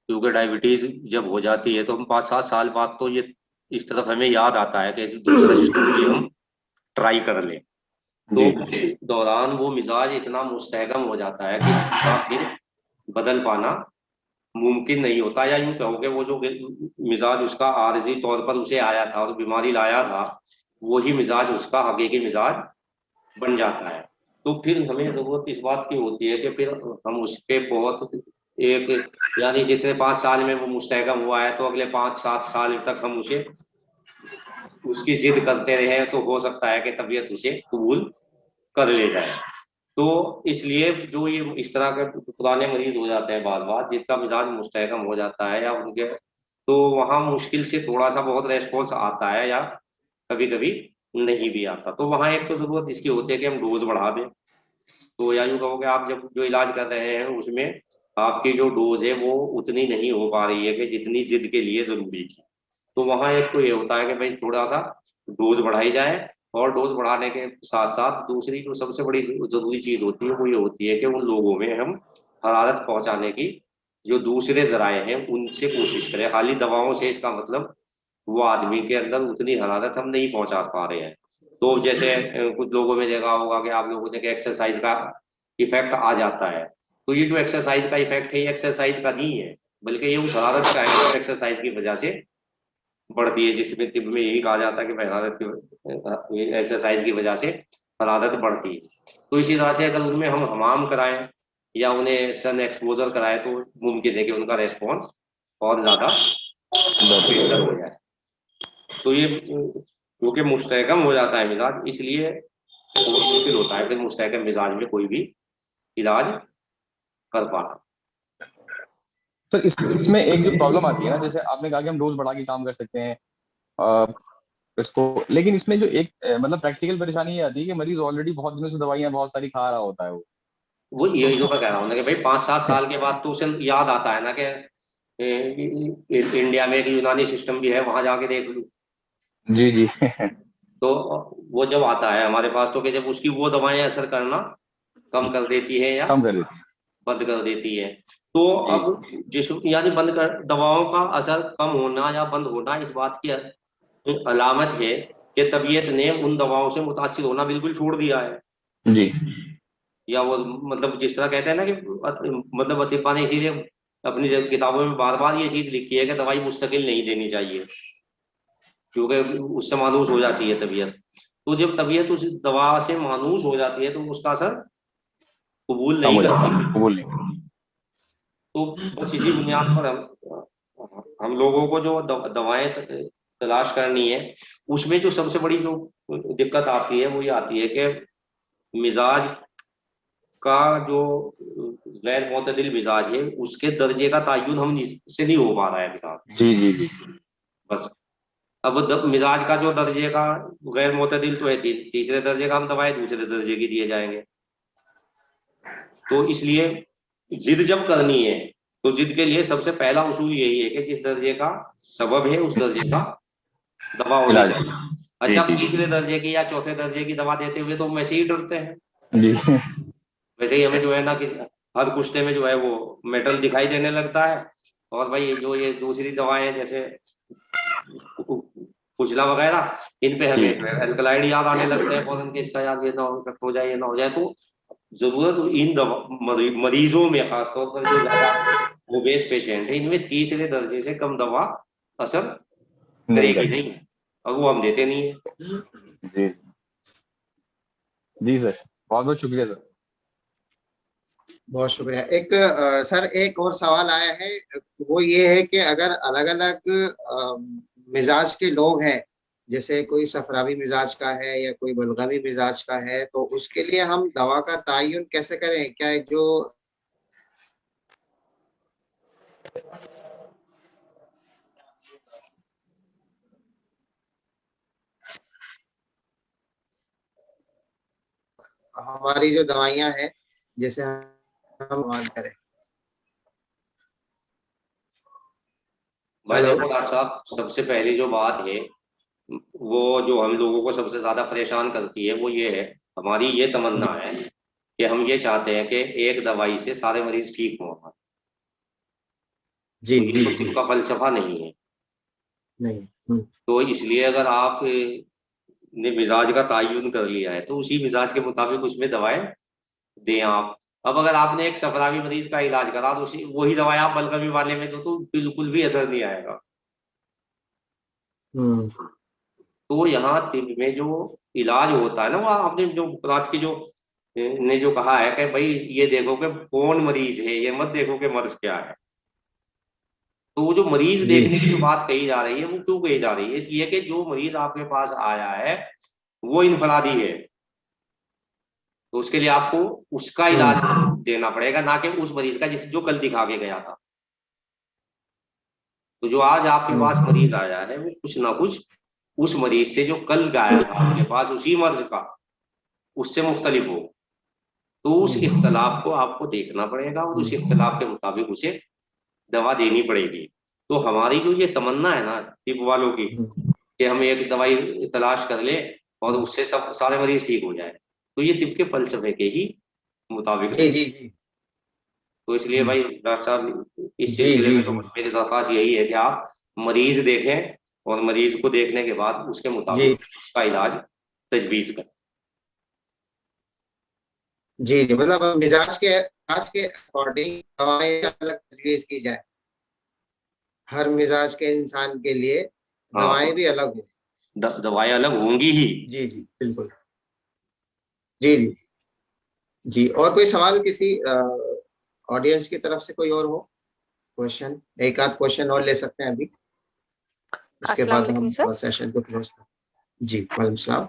क्योंकि डायबिटीज जब हो जाती है तो हम 5-7 साल बाद तो ये इस तरफ हमें याद आता है कि इस दूसरा सिस्टम भी हम ट्राई कर लें। तो जी उस दौरान वो मिजाज इतना मुस्तहकम हो जाता है कि जिसका फिर बदल पाना मुमकिन नहीं होता, या यूं कहोगे वो जो मिजाज उसका आरजी तौर पर उसे आया था और बीमारी लाया था, वही मिजाज उसका हकीकी मिजाज बन जाता है। तो फिर हमें जरूरत इस बात की होती है कि फिर हम उस पे बहुत एक, यानी जितने 5 साल में वो मुस्तहकम हुआ है तो अगले 5-7 साल तक हम उसे उसकी जिद करते रहे, तो हो सकता है कि तबीयत उसे कबूल कर ले जाए। तो इसलिए जो ये इस तरह के पुराने मरीज हो जाते हैं बार बार, जिनका मिजाज मुस्तहकम हो जाता है या उनके, तो वहाँ मुश्किल से थोड़ा सा बहुत रेस्पॉन्स आता है, या कभी कभी नहीं भी आता। तो वहाँ एक तो जरूरत इसकी होती है कि हम डोज बढ़ा दें। तो या यूँ कहोगे आप जब जो इलाज कर रहे हैं उसमें आपकी जो डोज है वो उतनी नहीं हो पा रही है कि जितनी जिद के लिए जरूरी थी। तो वहाँ एक तो ये होता है कि भाई थोड़ा सा डोज बढ़ाई जाए, और डोज बढ़ाने के साथ साथ दूसरी जो सबसे बड़ी जरूरी चीज होती है वो ये होती है कि उन लोगों में हम हरारत पहुंचाने की जो दूसरे जराए हैं उनसे कोशिश करें। खाली दवाओं से इसका मतलब वो आदमी के अंदर उतनी हरारत हम नहीं पहुंचा पा रहे हैं। तो जैसे कुछ लोगों में देखा होगा कि आप लोगों ने कि एक्सरसाइज का इफेक्ट आ जाता है। तो ये जो एक्सरसाइज का इफेक्ट है ये एक्सरसाइज का नहीं है, बल्कि ये उस हरारत का है जो एक्सरसाइज की वजह से बढ़ती है, जिसमें तिब में यही कहा जाता है कि भाई हरारत की एक्सरसाइज की वजह से हरारत बढ़ती है। तो इसी तरह से अगर उनमें हम हमाम कराएं या उन्हें सन एक्सपोजर कराएं तो मुमकिन है कि उनका रेस्पॉन्स और ज्यादा बेहतर हो जाए। तो ये क्योंकि मुस्तहकम हो जाता है मिजाज, इसलिए बहुत मुश्किल होता है फिर मुस्तहकम मिजाज में कोई भी इलाज कर पाना। सर इसमें एक जो प्रॉब्लम आती है ना, जैसे आपने कहा कि हम डोज बढ़ा के काम कर सकते हैं इसको, लेकिन इसमें जो एक मतलब प्रैक्टिकल परेशानी ये आती है कि मरीज ऑलरेडी बहुत दिनों से दवाइयां बहुत सारी खा रहा होता है वो। वो यही जो मैं कह रहा हूँ ना कि भाई 5-7 साल के बाद तो उसे याद आता है ना कि इंडिया में एक यूनानी सिस्टम भी है, वहां जाके देख लूं। जी जी तो वो जब आता है हमारे पास तो कि जब उसकी वो दवाएं असर करना कम कर देती है या कम कर देते बंद कर देती है। तो हैं। जी अब जिस यानी बंद कर दवाओं का असर कम होना या बंद होना इस बात की अलामत है कि तबीयत ने उन दवाओं से मुतासिर होना बिल्कुल छोड़ दिया है। जी या वो मतलब जिस तरह कहते हैं ना कि मतलब अतिपा ने इसीलिए अपनी किताबों में बार बार ये चीज लिखी है कि दवाई मुस्तकिल नहीं देनी चाहिए, क्योंकि उससे मानूस हो जाती है तबीयत। तो जब तबीयत उस दवा से मानूस हो जाती है तो उसका असर कबूल कम नहीं हो जाता करती। है, कबूल नहीं करता। तो बस इसी बुनियाद पर हम लोगों को जो दवाएं तलाश करनी है, उसमें जो सबसे बड़ी जो दिक्कत आती है वो ये आती है कि मिजाज का जो गैर मोतदिल मिजाज है उसके दर्जे का तयन हम से नहीं हो पा रहा है मिजाज। जी जी जी बस अब मिजाज का जो दर्जे का गैर मोतदिल तो है, तीसरे दर्जे का हम दवाएं दूसरे दर्जे की दिए जाएंगे। तो इसलिए जिद जब करनी है तो जिद के लिए सबसे पहला उसूल यही है कि जिस दर्जे का सबब है उस दर्जे का दवा होनी इलाज। चाहिए। जी अच्छा, जी जी तीसरे दर्जे की या चौथे दर्जे की दवा देते हुए तो हम वैसे ही डरते हैं। जी वैसे ही हमें जो है ना कि हर कुश्ते में जो है वो मेटल दिखाई देने लगता है। और भाई जो ये दूसरी दवाएं हैं जैसे कुचला वगैरह, इन पे जी हमें एल्कलाइड याद आने लगते हैं फौरन के, इसका याद ये ना हो इफेक्ट हो जाए ये ना हो जाए। तो जरूरत इन मरीजों में खासतौर पर जो ज्यादा ओबेस पेशेंट है इनमें तीसरे दर्जे से कम दवा असर नहीं करेगी करता। नहीं, और वो हम देते नहीं है। जी जी सर, बहुत बहुत शुक्रिया सर। बहुत शुक्रिया। एक सर एक और सवाल आया है, वो ये है कि अगर अलग अलग मिजाज के लोग हैं, जैसे कोई सफरावी मिजाज का है या कोई बलगमी मिजाज का है, तो उसके लिए हम दवा का तयन कैसे करें? क्या जो हमारी जो दवाइयाँ हैं जैसे हम मान करें। भाई हेलो। देखो डॉक्टर साहब, सबसे पहली जो बात है वो जो हम लोगों को सबसे ज्यादा परेशान करती है वो ये है, हमारी ये तमन्ना जी है कि हम ये चाहते हैं कि एक दवाई से सारे मरीज ठीक हों हमारे। जी तो ये जी कोई जी। तिब का फलसफा नहीं है। नहीं। तो इसलिए अगर आप ने मिजाज का तयन कर लिया है तो उसी मिजाज के मुताबिक उसमें दवाएं दें आप। अब अगर आपने एक सफरावी मरीज का इलाज करा तो उसी वही दवाई आप बलगमी वाले में दो तो बिल्कुल भी असर नहीं आएगा। हम्म तो यहाँ तिब में जो इलाज होता है ना, वो आपने जो रात की जो ने जो कहा है कि भाई ये देखो कि कौन मरीज है, ये मत देखो कि मर्ज क्या है। तो वो जो मरीज जी देखने की जो बात कही जा रही है वो क्यों कही जा रही है, इसलिए कि जो मरीज आपके पास आया है वो इनफरादी है, तो उसके लिए आपको उसका इलाज देना पड़ेगा, ना कि उस मरीज का जिस जो कल दिखा के गया था। तो जो आज आपके पास हम्म मरीज आया है वो कुछ ना कुछ उस मरीज से जो कल गया था आपके पास उसी मर्ज का, उससे मुख्तलिफ हो। तो उस इख्तलाफ को आपको देखना पड़ेगा और उस इख्तलाफ के मुताबिक उसे दवा देनी पड़ेगी। तो हमारी जो ये तमन्ना है ना तिब वालों की, कि हम एक दवाई तलाश कर ले और उससे सब सारे मरीज ठीक हो जाए, तो ये तिब के फलसफे के ही मुताबिक जी नहीं। जी जी। तो इसलिए भाई डॉक्टर साहब इस जी सिलसिले जी में तो जी बस मेरी दरख्वास्त यही है कि आप मरीज देखें और मरीज को देखने के बाद उसके जी मुताबिक उसका इलाज तजवीज करें। जी जी। मतलब मिजाज के अकॉर्डिंग दवाएं अलग तजवीज की जाए, हर मिजाज के इंसान के लिए दवाएं हाँ, भी अलग हो। दवाएं अलग होंगी ही। जी जी बिल्कुल। जी जी जी। और कोई सवाल किसी ऑडियंस की तरफ से कोई और हो? क्वेश्चन, एक आध क्वेश्चन और ले सकते हैं अभी, उसके अस्सलाम बाद वालेकुम हम सर। सेशन को क्लोज कर। जी वालेकुम सलाम।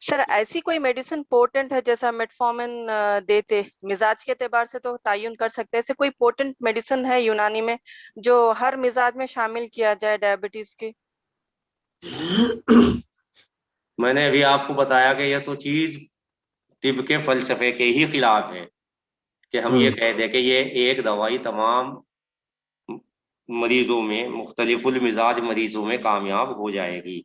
सर ऐसी कोई मेडिसिन पोटेंट है जैसा मेटफॉर्मिन देते मिजाज के एतबार से तो तयन कर सकते हैं, ऐसे कोई पोटेंट मेडिसिन है यूनानी में जो हर मिजाज में शामिल किया जाए डायबिटीज के? मैंने अभी आपको बताया कि यह तो चीज तिब के फलसफे के ही खिलाफ है कि हम ये कह दें कि ये एक दवाई तमाम मरीजों में, मुख्तलिफुल मिजाज मरीजों में कामयाब हो जाएगी।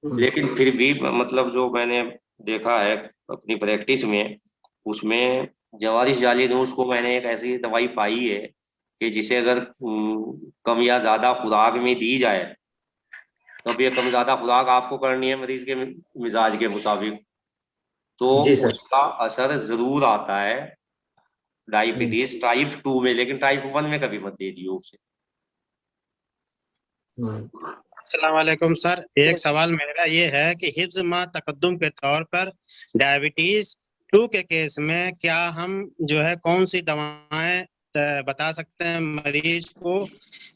लेकिन फिर भी मतलब जो मैंने देखा है अपनी प्रैक्टिस में, उसमें जवारिश जालीनूस को मैंने एक ऐसी दवाई पाई है कि जिसे अगर कम या ज्यादा खुराक में दी जाए, तो अब ये कम ज्यादा खुराक आपको करनी है मरीज के मिजाज के मुताबिक, तो जी सर। उसका असर जरूर आता है डायबिटीज टाइप 2 में, लेकिन टाइप 1 में कभी मत दे दियो उसे। अस्सलाम वालेकुम सर, एक सवाल मेरा ये है कि हिफ्ज मा तकद्दुम के तौर पर डायबिटीज 2 के केस में क्या हम जो है कौन सी दवाएं बता सकते हैं मरीज को,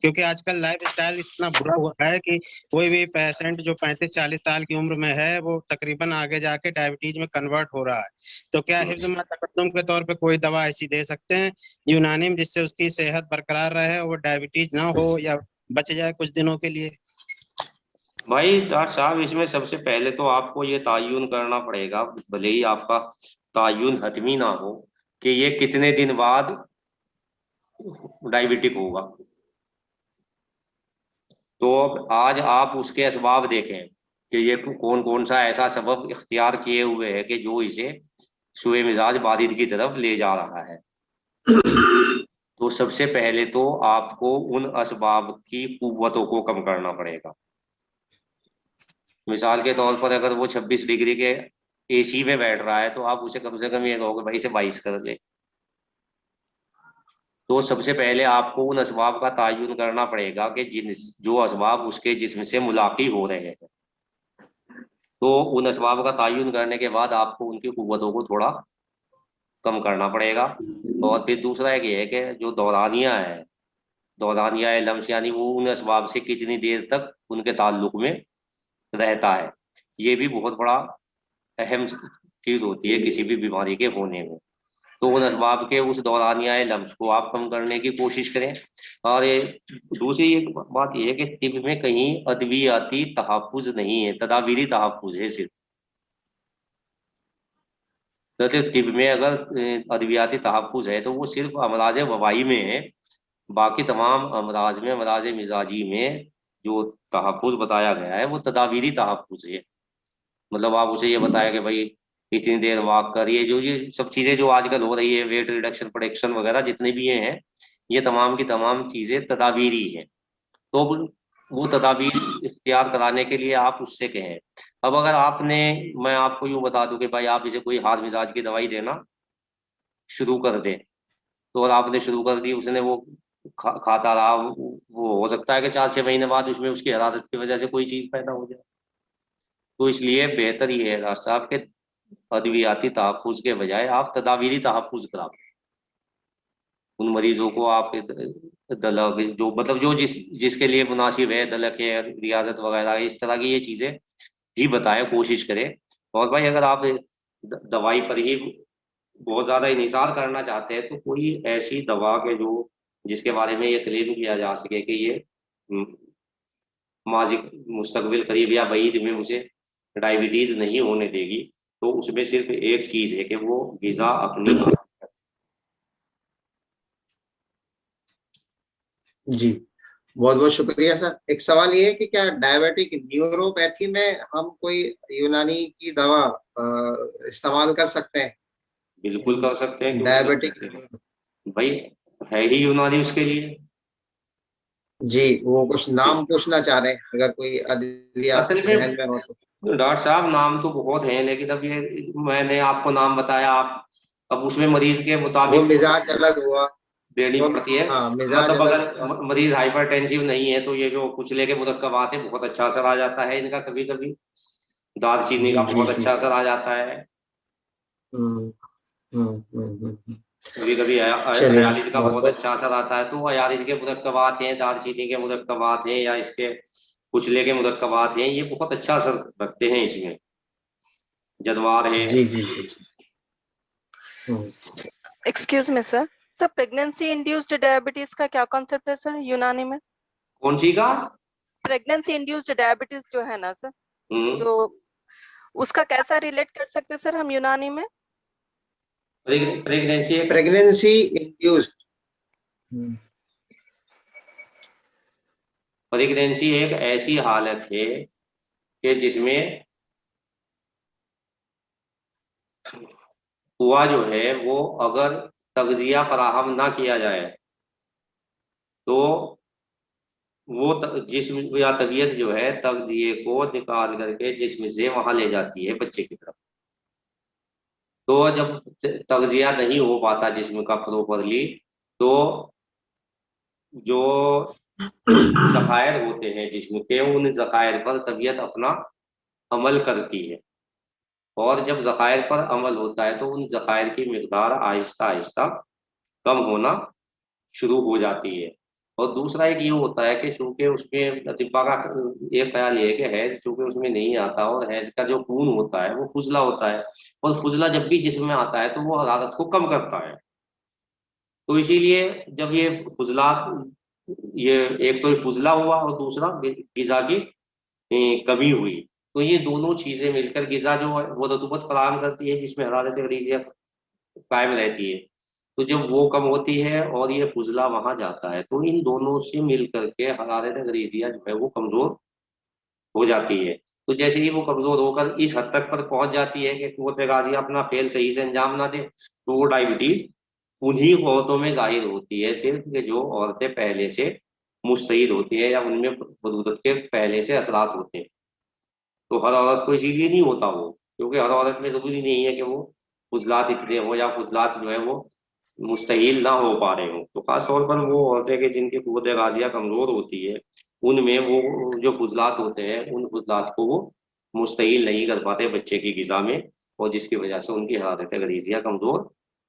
क्योंकि आजकल लाइफ स्टाइल इतना बुरा हुआ है कि कोई भी पेशेंट जो 35-40 साल की उम्र में है वो तकरीबन आगे जाके डायबिटीज में कन्वर्ट हो रहा है। तो क्या हिफ्ज मा तकद्दुम के तौर पे कोई दवा ऐसी दे सकते हैं यूनानी में जिससे उसकी सेहत बरकरार रहे, वो डायबिटीज ना हो या बच जाए कुछ दिनों के लिए? भाई डॉक्टर साहब, इसमें सबसे पहले तो आपको ये तयन करना पड़ेगा, भले ही आपका तयन हतमी ना हो, कि ये कितने दिन बाद डायबिटिक होगा। तो अब आज आप उसके असबाब देखें कि ये कौन कौन सा ऐसा सबब इख्तियार किए हुए है कि जो इसे सुए मिजाज बारिद की तरफ ले जा रहा है। तो सबसे पहले तो आपको उन असबाब की कुव्वतों को कम करना पड़ेगा। मिसाल के तौर पर अगर वो 26 डिग्री के एसी में बैठ रहा है तो आप उसे कम से कम ये कहोगे भाई इसे 22 कर ले। तो सबसे पहले आपको उन असबाब का तयन करना पड़ेगा कि जिन जो असबाब उसके जिस्म से मुलाकी हो रहे हैं। तो उन असबाब का तयन करने के बाद आपको उनकी कुव्वतों को थोड़ा कम करना पड़ेगा। और फिर दूसरा एक ये है कि जो दौरानिया है, दौरानिया लम्स, यानी वो उन असबाब से कितनी देर तक उनके ताल्लुक में रहता है, ये भी बहुत बड़ा अहम चीज होती है किसी भी बीमारी के होने में। तो उन असबाब के उस दौरानिया लम्स को आप कम करने की कोशिश करें। और ये दूसरी एक बात यह है कि तिब में कहीं अद्वियाती तहफ़्फ़ुज़ नहीं है, तदाबीरी तहफ़्फ़ुज़ है सिर्फ। तिब में अगर अद्वियाती तहफ़्फ़ुज़ है तो वो सिर्फ अमराज वबाई में है। बाकी तमाम अमराज में, अमराज मिजाजी में जो तहफ़्फ़ुज़ बताया गया है वो तदाबीरी तहफ़्फ़ुज़ है। मतलब आप उसे ये बताया कि भाई इतनी देर वॉक कर, ये सब चीज़ें जो आजकल हो रही है, वेट रिडक्शन, प्रोडक्शन वगैरह जितने भी ये हैं, ये तमाम की तमाम चीज़ें तदाबीरी हैं। तो वो तदाबीर इख्तियार कराने के लिए आप उससे कहें। अब अगर आपने, मैं आपको यूँ बता दूं कि भाई आप इसे कोई हाथ मिजाज की दवाई देना शुरू कर दें, तो और आपने शुरू कर दी, उसने वो खाता रहा, वो हो सकता है कि 4-6 महीने बाद उसमें उसकी हरारत की वजह से कोई चीज़ पैदा हो जाए। तो इसलिए बेहतर ये है डॉक्टर साहब के अद्वियाती तहफ़्फ़ुज़ के बजाय आप तदाबीरी तहफ़्फ़ुज़ कराओ। उन मरीजों को आप दलक जो मतलब जो जिसके लिए मुनासिब है, दलक है, रियाजत वगैरह, इस तरह की ये चीज़ें ही बताएं, कोशिश करें। और भाई अगर आप दवाई पर ही बहुत ज़्यादा इन्हिसार करना चाहते हैं तो कोई ऐसी दवा के जो जिसके बारे में ये क्लेम किया जा सके कि ये माजी मुस्तकबिल करीब या बईद में उसे डायबिटीज़ नहीं होने देगी, तो उसमें सिर्फ एक चीज़ है कि वो ग़िज़ा अपनी। जी, बहुत बहुत शुक्रिया सर। एक सवाल ये है कि क्या डायबिटिक न्यूरोपैथी में हम कोई यूनानी की दवा इस्तेमाल कर सकते हैं? बिल्कुल कर सकते हैं, क्यों नहीं कर डायबिटिक, सकते भाई, है ही यूनानी उसके लिए। जी, वो कुछ नाम पूछना चाह रहे हैं, अगर कोई अदलिया असल में जहन में हो तो। डॉक्टर साहब नाम तो बहुत हैं, लेकिन अब ये मैंने आपको नाम बताया, आप अब उसमें मरीज के वो मुताबिक मिजाज अलग हुआ, देनी वो पड़ती है। हाँ मिजाज मतलब अलग अगर हुआ। मरीज हाइपरटेंसिव नहीं है तो ये जो कुचले के मुरक्कबात है बहुत अच्छा असर आ जाता है इनका, कभी कभी दालचीनी जी का जी बहुत जी। अच्छा असर आ जाता है, हम्म कभी कभी चलिए, अयालिज का बहुत बहुत बहुत अच्छा असर आता है। तो अयालिज के मुरक्कबात हैं, दालचीनी के मुरक्कबात हैं, या इसके कुचले के मुरक्कबात हैं, ये बहुत अच्छा असर रखते हैं इसमें। जदवार है। जी जी जी जी। Hmm, excuse me sir, sir pregnancy induced diabetes का क्या कॉन्सेप्ट है सर यूनानी में? कौन सी का? प्रेगनेंसी इंड्यूस्ड डायबिटीज जो है ना सर, हम्म। जो उसका कैसा रिलेट कर सकते हैं सर हम यूनानी में? प्रेगनेंसी एक प्रेगनेंसी इंड्यूस्ड। प्रेगनेंसी एक ऐसी हालत है कि जिसमें हुआ जो है वो अगर तगजिया फराहम ना किया जाए तो वो जिस्म या तबीयत जो है तगजिए को निकाल करके जिस्म से वहां ले जाती है बच्चे की तरफ। तो जब तगजिया नहीं हो पाता जिस्म का प्रॉपरली, तो जो जखायर होते हैं जिस्म के, उन जखायर पर तबीयत अपना अमल करती है। और जब जखायर पर अमल होता है तो उन जखायर की मिकदार आहिस्ता आहिस्ता कम होना शुरू हो जाती है। और दूसरा एक ये होता है कि चूंकि उसमें अतिबा का एक ख्याल ये है कि हैज चूंकि उसमें नहीं आता, और हैज का जो खून होता है वो फुजला होता है, और फुजला जब भी जिस्म में आता है तो वो हरारत को कम करता है। तो इसीलिए जब ये फुजला, ये एक तो ये फुजला हुआ और दूसरा गिजा की कमी हुई, तो ये दोनों चीजें मिलकर गिजा जो है वो रतूबत फराहम करती है जिसमें हरारत गलीज़िया कायम रहती है। तो जब वो कम होती है और ये फुजला वहां जाता है तो इन दोनों से मिल करके हरारत गलीज़िया जो है वो कमजोर हो जाती है। तो जैसे ही वो कमजोर होकर इस हद तक पर पहुंच जाती है कि कुव्वत गाज़िया अपना फेल सही से अंजाम ना दे, तो वो डायबिटीज उन्हीं औरतों में जाहिर होती है सिर्फ कि जो औरतें पहले से मुस्तैद होती है या उनमें बरूदत के पहले से असरात होते हैं। तो हर औरत को इसीलिए नहीं होता वो, क्योंकि हर औरत में जरूरी नहीं है कि वो फुजलात इतने हो या फुजलात जो है वो मुस्तहिल ना हो पा रहे हो। तो खास तौर पर वो औरतें कि जिनकी कुव्वत गाज़िया कमजोर होती है, उनमें वो जो फुजलात होते हैं उन फुजलात को वो मुस्तहिल नहीं कर पाते बच्चे की ग़िज़ा में, और जिसकी वजह से उनकी हरारत गलीज़िया कमजोर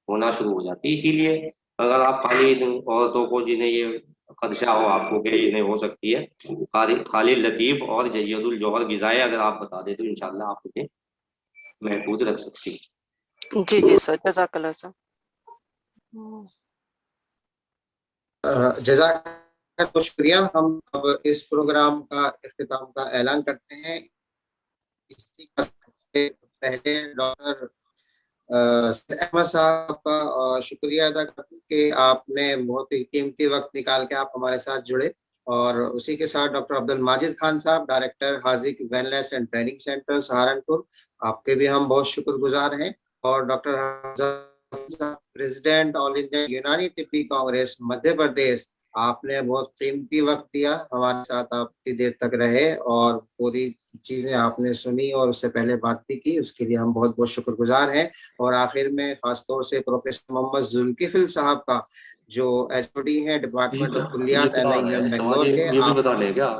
होना शुरू हो जाती है। इसीलिए अगर आप खाली इन औरतों को जिन्हें ये खदशा हो आपको कि इन्हें हो सकती है, खाली लतीफ़ और जय्यदुल जौहर ग़िज़ाएँ अगर आप बता दें तो इंशाल्लाह आप उन्हें महफूज रख सकती हैं। जी जी सर, जज़ाकल्लाह सर। जज़ाकल्लाह, बहुत शुक्रिया। हम अब इस प्रोग्राम का इख्तिताम का ऐलान करते हैं। इसी का सबसे पहले डॉक्टर अहमद साहब का शुक्रिया अदा करता हूं कि आपने बहुत ही कीमती वक्त निकाल के आप हमारे साथ जुड़े। और उसी के साथ डॉक्टर अब्दुल माजिद खान साहब, director Hazik wellness and training centre Saharanpur, आपके भी हम बहुत शुक्रगुजार हैं। और डॉक्टर प्रेसिडेंट ऑल इंडिया यूनानी तिब्बी कांग्रेस मध्य प्रदेश, आपने बहुत कीमती वक्त दिया हमारे साथ, आप इतनी देर तक रहे और पूरी चीजें आपने सुनी और उससे पहले बात भी की, उसके लिए हम बहुत बहुत शुक्रगुजार हैं। और आखिर में खासतौर से प्रोफेसर मोहम्मद जुल्किफिल साहब का, जो एचओडी है डिपार्टमेंट ऑफ कुलियात NIUM बेंगलोर के, ये भी आप बता लें क्या?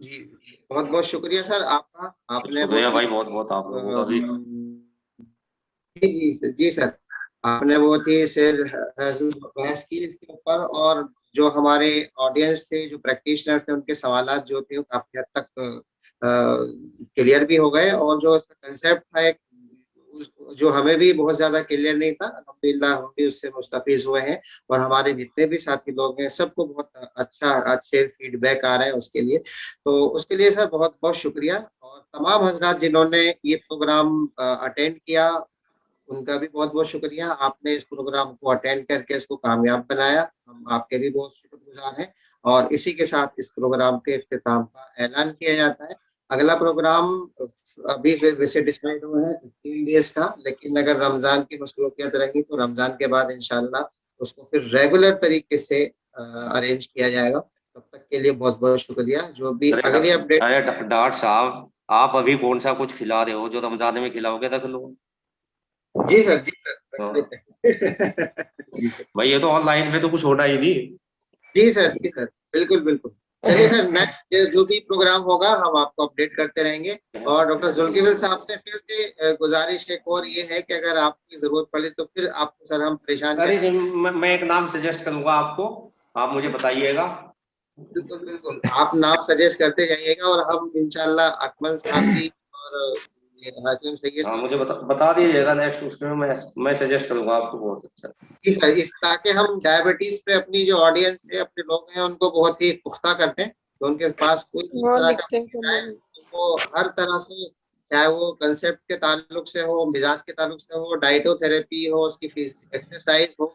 जी बहुत बहुत शुक्रिया सर आपका, आपने शुक्रिया बहुत भाई, बहुत बहुत आप लोगों का भी। जी सर, आपने बहुत ही शेर बहस की इसके ऊपर। और जो हमारे ऑडियंस थे, जो प्रैक्टिशनर्स थे, उनके सवालात जो थे वो काफी हद तक क्लियर भी हो गए। और जो इसका कंसेप्ट था एक, जो हमें भी बहुत ज्यादा क्लियर नहीं था, अल्हम्दुलिल्लाह हम भी उससे मुस्तफीज हुए हैं। और हमारे जितने भी साथी लोग हैं सबको बहुत अच्छे फीडबैक आ रहे हैं उसके लिए। तो उसके लिए सर बहुत बहुत शुक्रिया। और तमाम हजरात जिन्होंने ये प्रोग्राम अटेंड किया, उनका भी बहुत बहुत शुक्रिया। आपने इस प्रोग्राम को अटेंड करके इसको कामयाब बनाया, हम आपके भी बहुत शुक्रगुजार हैं। और इसी के साथ इस प्रोग्राम के इख्तिताम का ऐलान किया जाता है। अगला प्रोग्राम अभी वैसे डिसाइड हुआ है 15 डेज का, लेकिन अगर रमजान की मसरूफियत रही तो रमजान के बाद इंशाल्लाह उसको फिर रेगुलर तरीके से अरेंज किया जाएगा। तब तक के लिए बहुत बहुत शुक्रिया। जो भी अगली अपडेट। अरे डॉक्टर साहब, आप अभी कौन सा कुछ खिला रहे हो जो रमजान में खिलाओगे तक लोग? जी सर, जी सर, हाँ। रख लेते हैं। भाई ये तो ऑनलाइन में तो कुछ होना ही नहीं। जी सर, जी सर, बिल्कुल बिल्कुल। चलिए सर, नेक्स्ट जो भी प्रोग्राम होगा हम आपको अपडेट करते रहेंगे। और डॉक्टर जुल्किफिल साहब से फिर से गुजारिश एक और ये है कि अगर आपकी जरूरत पड़े तो फिर आपको सर हम परेशान अरे करेंगे। मैं एक नाम सजेस्ट करूंगा आपको, आप मुझे बताइएगा। बिल्कुल बिल्कुल, आप नाम सजेस्ट करते जाइएगा और हम इंशाल्लाह अकमल साहब की और ये हाकिम सैयद हाँ, साहब मुझे की। बता दीजिएगा नेक्स्ट, उसमें मैं सजेस्ट करूंगा आपको बहुत अच्छा। जी सर, इस ताकि हम डायबिटीज पे अपनी जो ऑडियंस है, अपने लोग हैं, उनको बहुत ही पुख्ता करते हैं। तो उनके पास कोई भी इस वो तरह का लिखते मसला है हैं। तो वो हर तरह से, चाहे वो कंसेप्ट के ताल्लुक से हो, मिजाज के ताल्लुक से हो, डाइटोथेरेपी हो, उसकी एक्सरसाइज हो,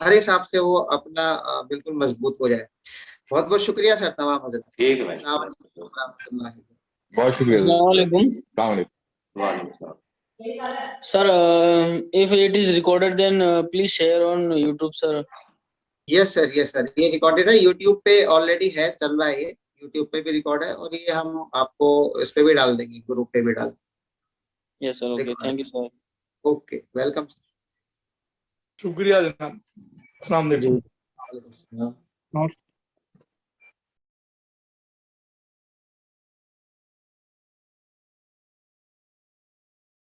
हर हिसाब से वो अपना बिल्कुल मजबूत हो जाए। बहुत बहुत शुक्रिया सर तमाम हजरत। ठीक है भाई। अस्सलाम वालेकुम व रहमतुल्लाहि। बहुत शुक्रिया सर। Assalamu alaikum. अस्सलाम वालेकुम। वालेकुम सलाम। Sir, if it is recorded, then please share on YouTube, sir. Yes sir, yes sir, ये रिकॉर्डेड है, यूट्यूब पे ऑलरेडी है, चल रहा है ये, यूट्यूब पे भी रिकॉर्ड है। और ये हम आपको इस पे भी डाल देंगे, ग्रुप पे भी डाल Yes, sir. Okay. देंगे। Thank you, sir. Okay, welcome. शुक्रिया जनाब। अस्सलाम जी। वालेकुम।